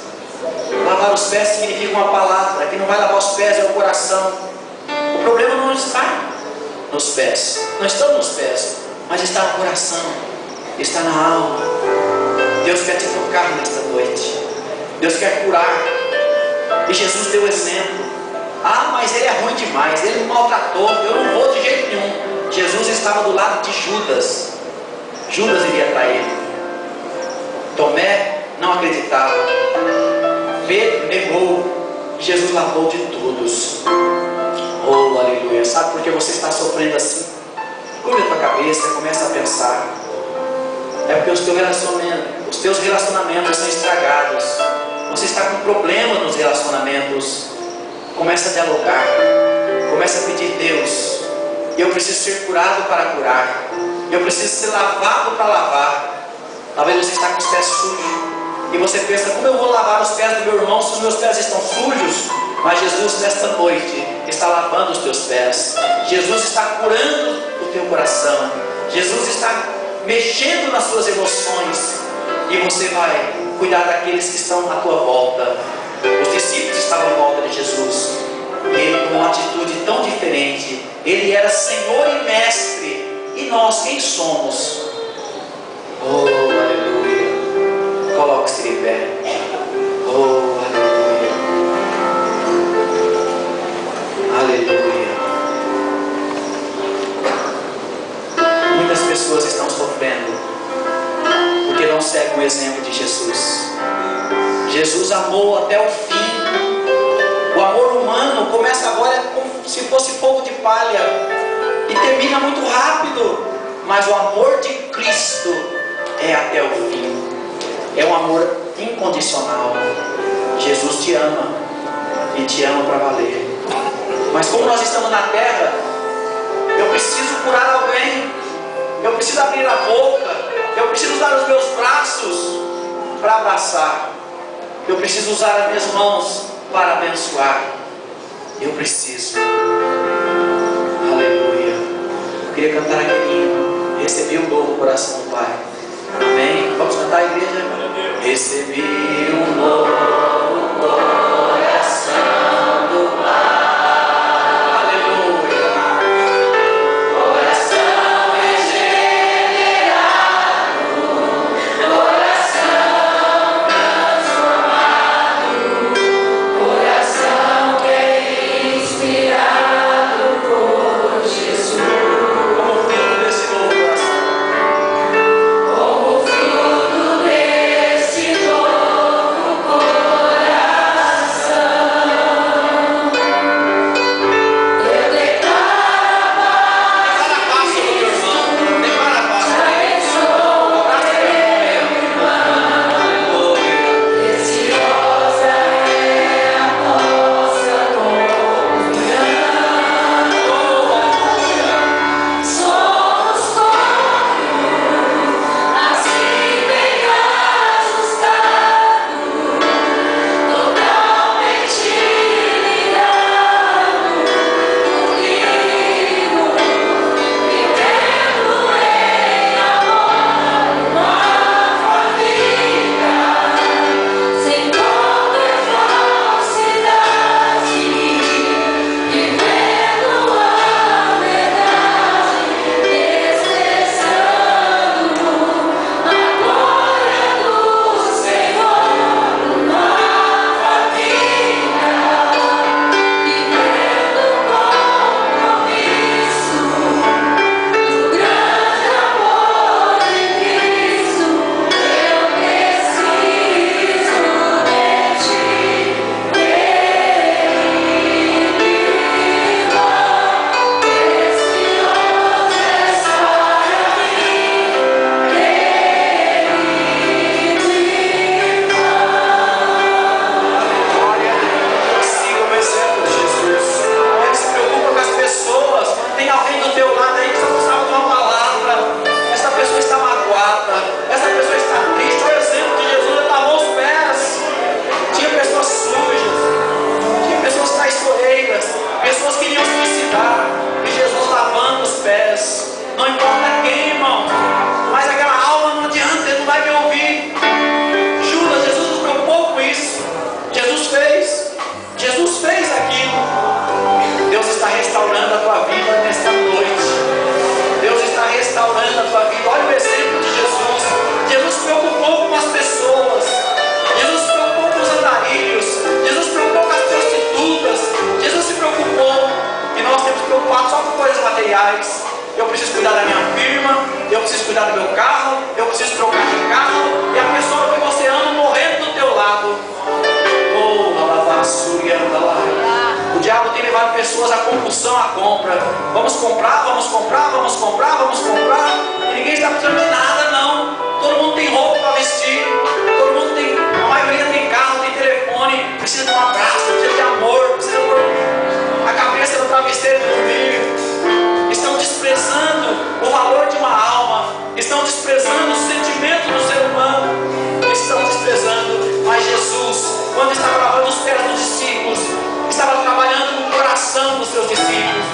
Lavar os pés significa uma palavra. Quem não vai lavar os pés é o coração. O problema não está nos pés, não estão nos pés, mas está no coração, está na alma. Deus quer te tocar nesta noite. Deus quer curar. E Jesus deu exemplo. Mas ele é ruim demais, ele me maltratou, eu não vou de jeito nenhum. Jesus estava do lado de Judas. Judas iria trair ele. Tomé não acreditava. Pedro negou. Jesus lavou de todos. Oh, aleluia. Sabe por que você está sofrendo assim? Curva a tua cabeça, começa a pensar. É porque os teus relacionamentos são estragados. Você está com problemas nos relacionamentos. Começa a dialogar. Começa a pedir: Deus, eu preciso ser curado para curar. Eu preciso ser lavado para lavar. Talvez você está com os pés sujos e você pensa: como eu vou lavar os pés do meu irmão se os meus pés estão sujos? Mas Jesus nesta noite está lavando os teus pés. Jesus está curando o teu coração. Jesus está mexendo nas suas emoções. E você vai cuidar daqueles que estão à tua volta. Os discípulos estavam em volta de Jesus. E ele tomou uma atitude tão diferente. Ele era Senhor e Mestre. E nós, quem somos? Oh, aleluia. Coloque-se de pé. Oh, aleluia. Aleluia. Muitas pessoas estão sofrendo porque não seguem o exemplo de Jesus. Jesus amou até o fim. O amor humano começa agora como se fosse fogo de palha e termina muito rápido. Mas o amor de Cristo é até o fim. É um amor incondicional. Jesus te ama e te ama para valer. Mas como nós estamos na terra, eu preciso curar alguém. Eu preciso abrir a boca. Eu preciso usar os meus braços para abraçar. Eu preciso usar as minhas mãos para abençoar. Eu preciso. Aleluia. Eu queria cantar aquele hino. Recebi um novo coração do Pai. Amém. Vamos cantar, igreja? Recebi um novo coração do Pai. Como fruto desse novo compulsão à compra. Vamos comprar, vamos comprar, vamos comprar, vamos comprar. E ninguém está precisando de nada, não. Todo mundo tem roupa para vestir. Todo mundo tem, a maioria tem carro, tem telefone. Precisa de um abraço, precisa de amor, precisa de a cabeça do travesseiro do dormir. Estão desprezando o valor de uma alma. Estão desprezando o sentimento do ser humano. Estão desprezando. Mas Jesus, quando estava lavando os pés dos discípulos, estava trabalhando no coração dos seus discípulos,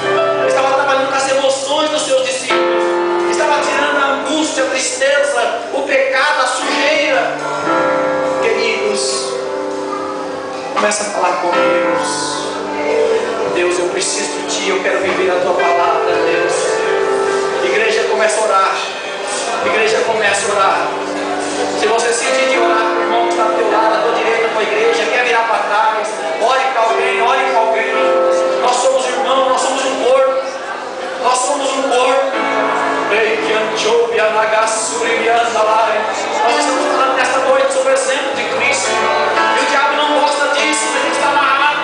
estava trabalhando com as emoções dos seus discípulos, estava tirando a angústia, a tristeza, o pecado, a sujeira. Queridos, começa a falar com Deus. Deus, eu preciso de Ti, eu quero viver a Tua palavra, Deus. Igreja, começa a orar. Igreja, começa a orar. Se você sentir de orar para o irmão que está do teu lado, à tua direita, à tua igreja, quer virar para trás, ore para alguém, ore para alguém. Nós somos irmãos, nós somos um corpo. Nós somos um corpo. Nós estamos falando nesta noite sobre o exemplo de Cristo. E o diabo não gosta disso, mas ele está amarrado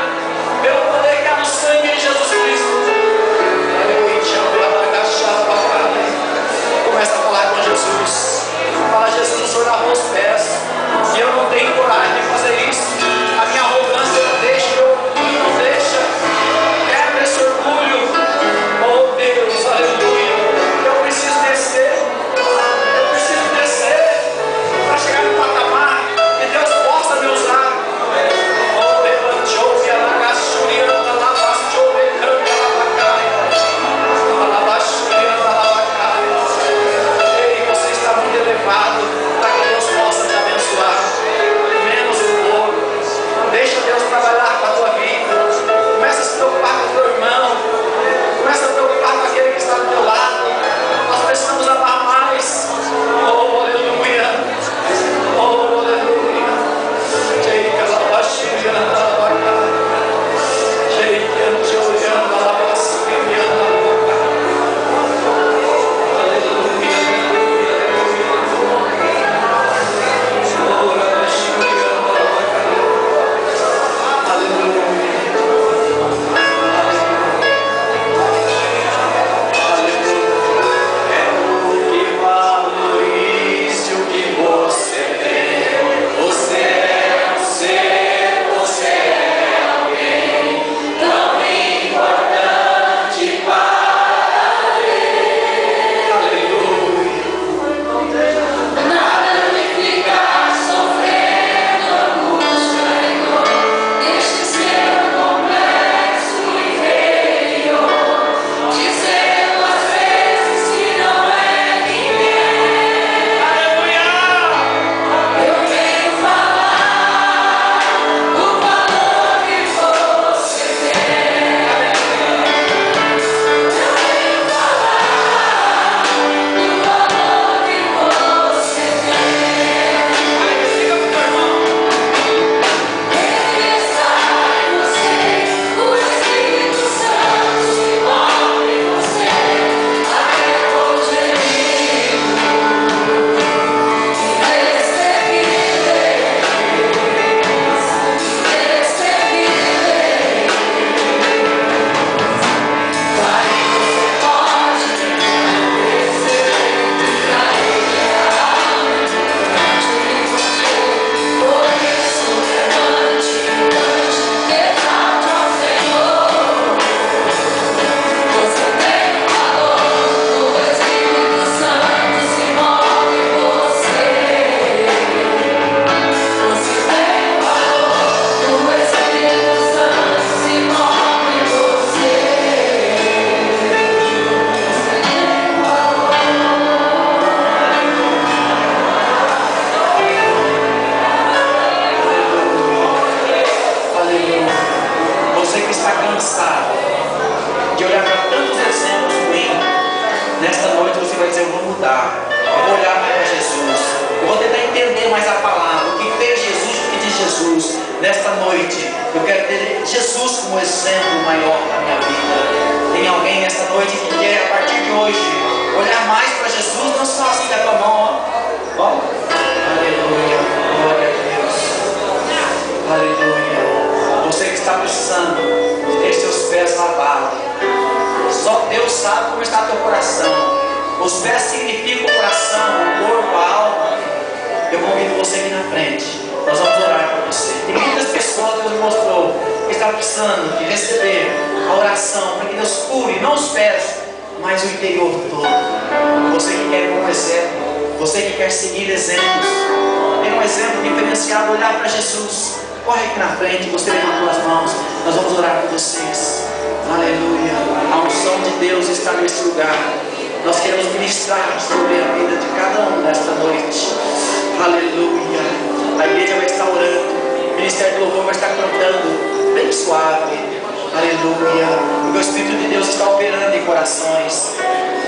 pelo poder que há no sangue de Jesus Cristo. Começa a falar com Jesus. Fala, Jesus, o Senhor lavou os pés. E eu não tenho coragem de fazer isso. A minha arrogância não deixa, meu orgulho não deixa. Quebra esse orgulho. Oh Deus, aleluia. Eu preciso descer. Eu preciso descer para chegar no patamar que Deus possa me usar. Oh, levantou e alagaçuriana, lavastou e canta lavacaia. Alabachuriana, lavacaia. Ei, você está muito elevado para que Deus possa te abençoar. Menos um pouco. Deixa Deus trabalhar com a tua vida. Começa a se preocupar com o teu irmão. Começa a se preocupar com aquele que está do teu lado. Nós precisamos amar mais. Oh, aleluia. Oh, aleluia. Cheika labachuriana, lavacaia. Cheika choriana, labachuriana, lavacaia. Nesta noite, eu quero ter Jesus como exemplo maior na minha vida. Tem alguém nesta noite que quer, a partir de hoje, olhar mais para Jesus, não só assim da tua mão, ó. Aleluia, glória a Deus. Aleluia. Você que está precisando de ter seus pés lavados, Só Deus sabe como está teu coração. Os pés significam o coração, o corpo, a alma. Eu convido você aqui na frente. Nós vamos orar por você. Tem muitas pessoas, Deus mostrou, que está precisando de receber a oração para que Deus cure, não os pés, mas o interior todo. Você que quer um exemplo, você que quer seguir exemplos, tem um exemplo diferenciado, olhar para Jesus. Corre aqui na frente, você levantou as mãos, nós vamos orar por vocês. Aleluia. A unção de Deus está nesse lugar. Nós queremos ministrar sobre a vida de cada um nesta noite. Aleluia. A igreja vai estar orando, o ministério do louvor vai estar cantando bem suave. Aleluia. Porque o Espírito de Deus está operando em corações.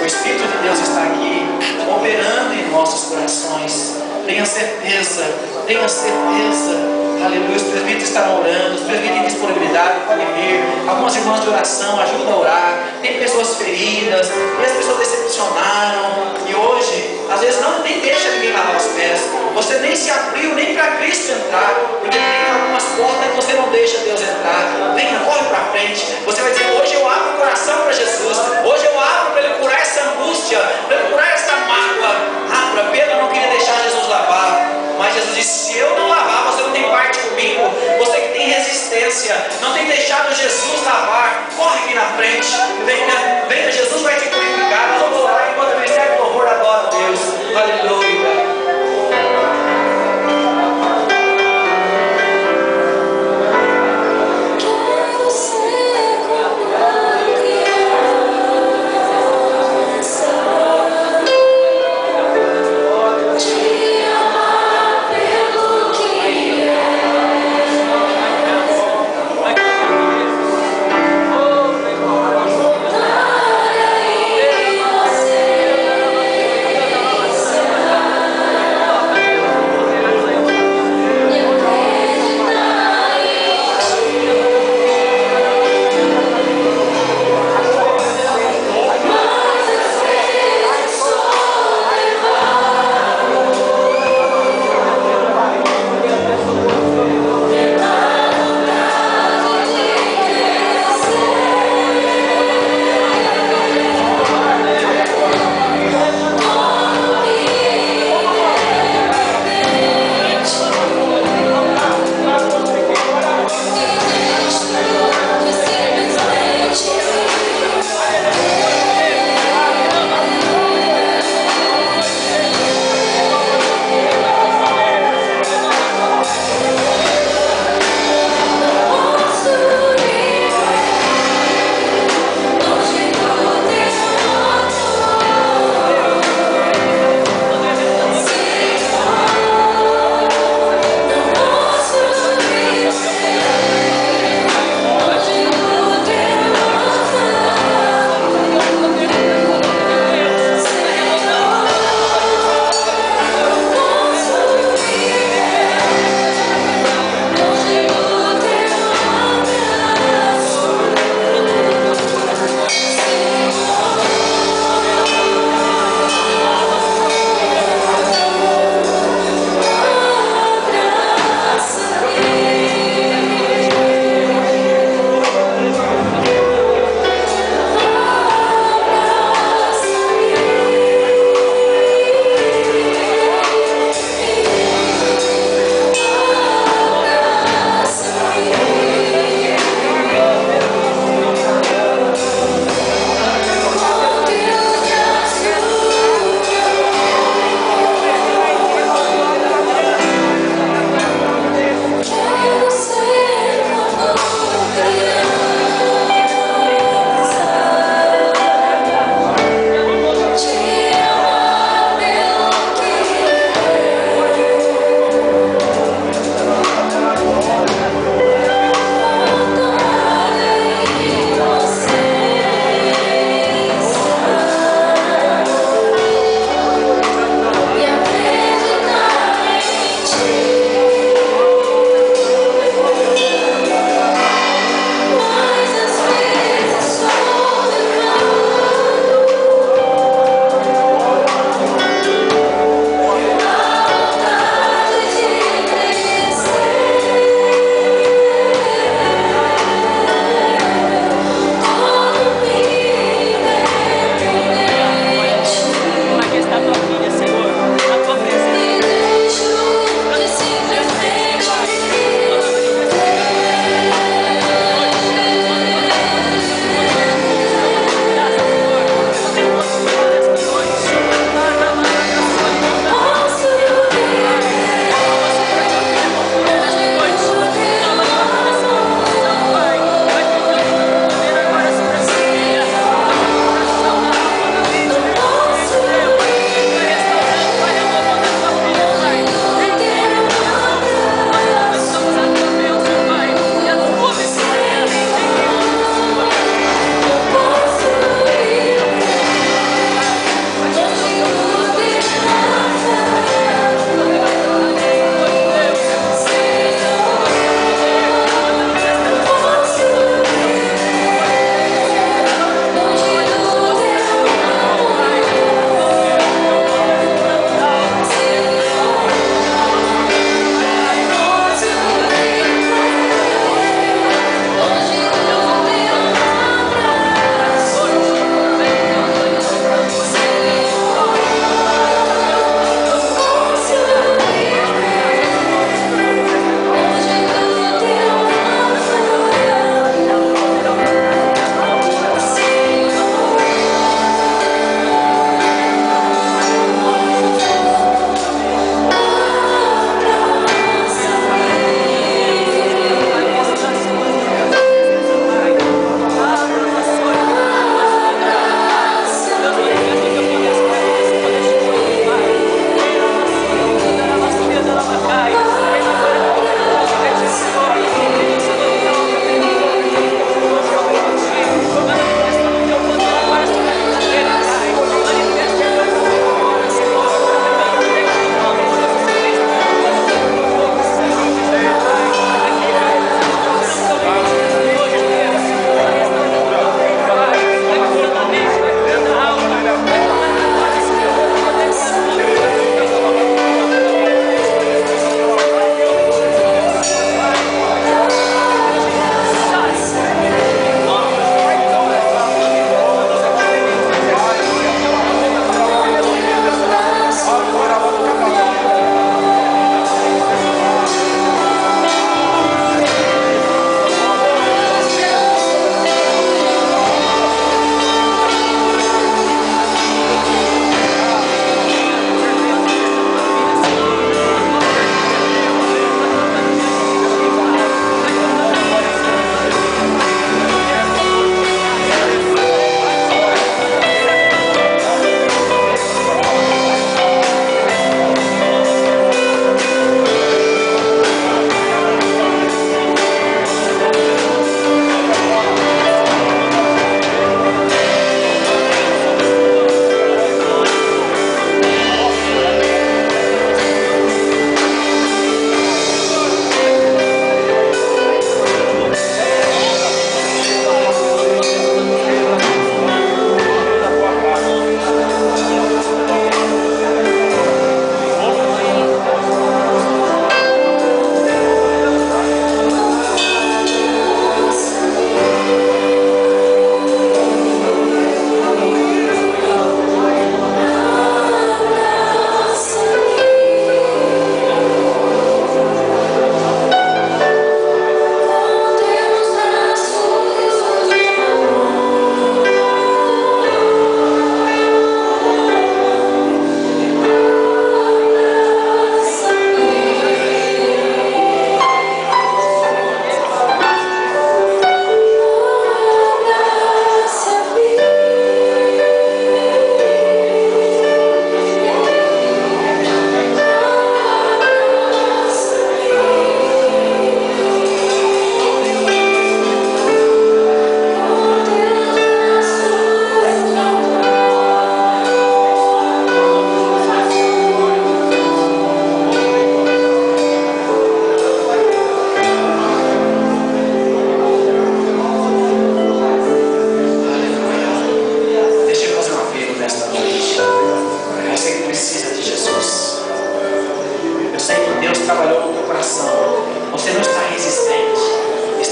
O Espírito de Deus está aqui operando em nossos corações. Tenha certeza, tenha certeza. Aleluia, os presbíteros estarão orando, os presbíteros têm disponibilidade, podem vir. Algumas irmãs de oração ajudam a orar. Tem pessoas feridas, e as pessoas decepcionaram. E hoje, às vezes, não nem deixa ninguém lavar os pés. Você nem se abriu nem para Cristo entrar, porque tem algumas portas que você não deixa Deus entrar. Venha, corre para frente. Você vai dizer: hoje eu abro o coração para Jesus. Hoje eu abro para Ele curar essa angústia, para Ele curar essa mágoa. Abra. Pedro não queria deixar Jesus lavar, mas Jesus disse: se eu não lavar, você não tem parte comigo. Você que tem resistência, não tem deixado Jesus lavar, corre aqui na frente. Venha, venha, Jesus vai te purificar. Nós vamos orar enquanto o ministério do louvor adora a Deus. Aleluia.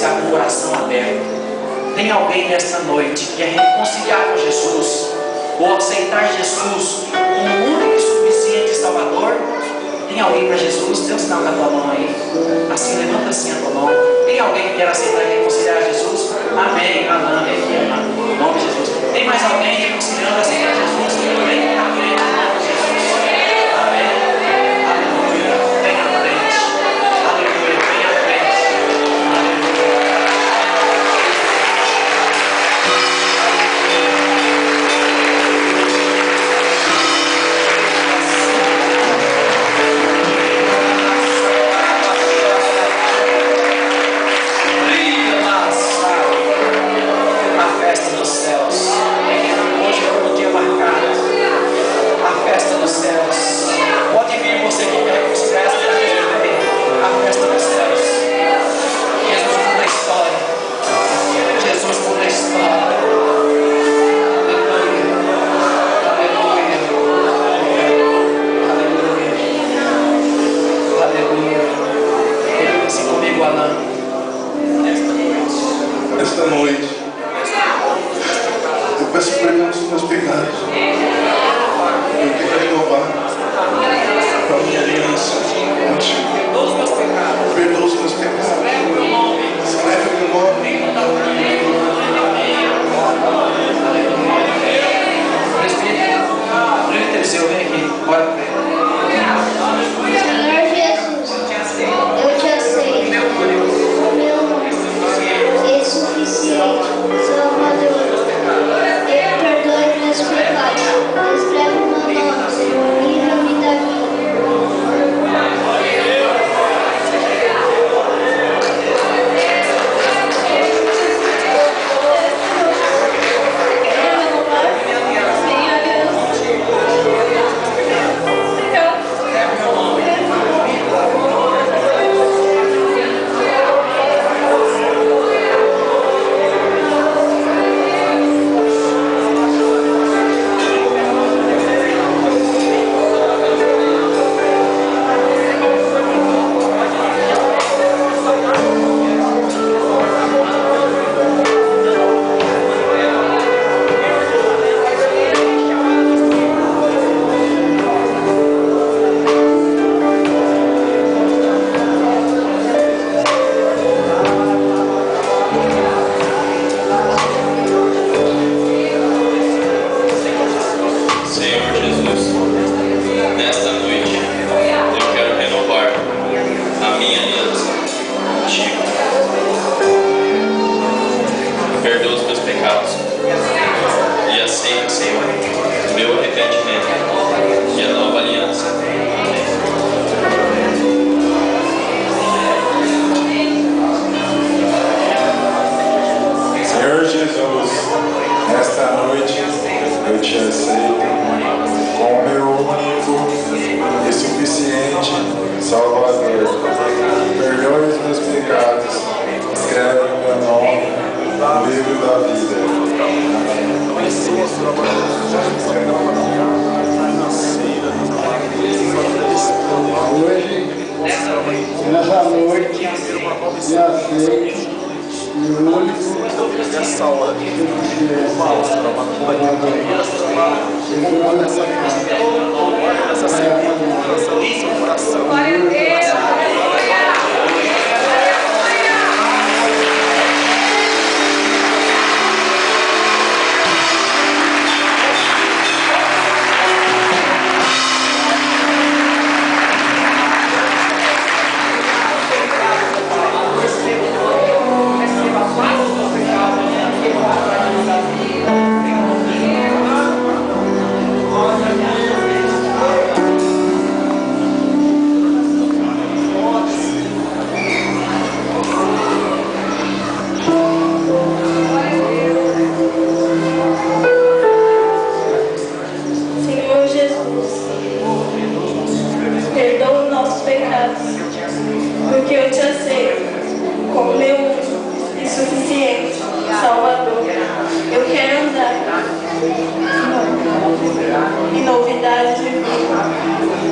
está com o coração aberto. Tem alguém nesta noite que quer reconciliar com Jesus, ou aceitar Jesus como único e suficiente Salvador? Tem alguém para Jesus? Dê um sinal com a tua mão aí. Assim, levanta assim a tua mão. Tem alguém que quer aceitar e reconciliar Jesus? Amém. Amém. Em nome de Jesus. Tem mais alguém reconciliando e aceitar Jesus? Vem na frente. Em nome de Jesus. Amém. Aleluia. Vem à frente. Aleluia. Vem à frente.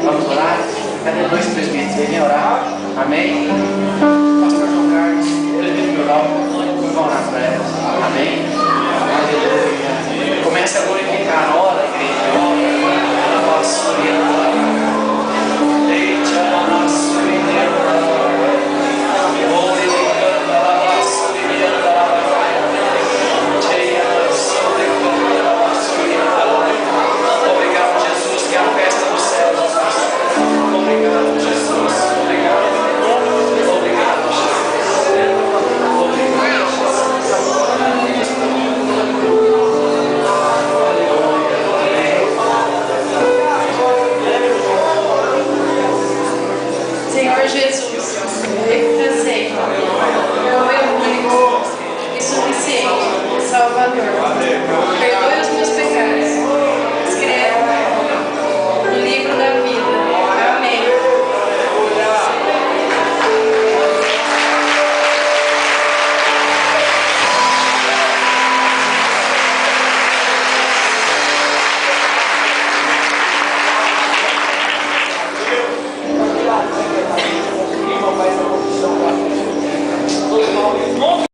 Vamos orar? Cadê dois presbíteros? Vem orar. Amém?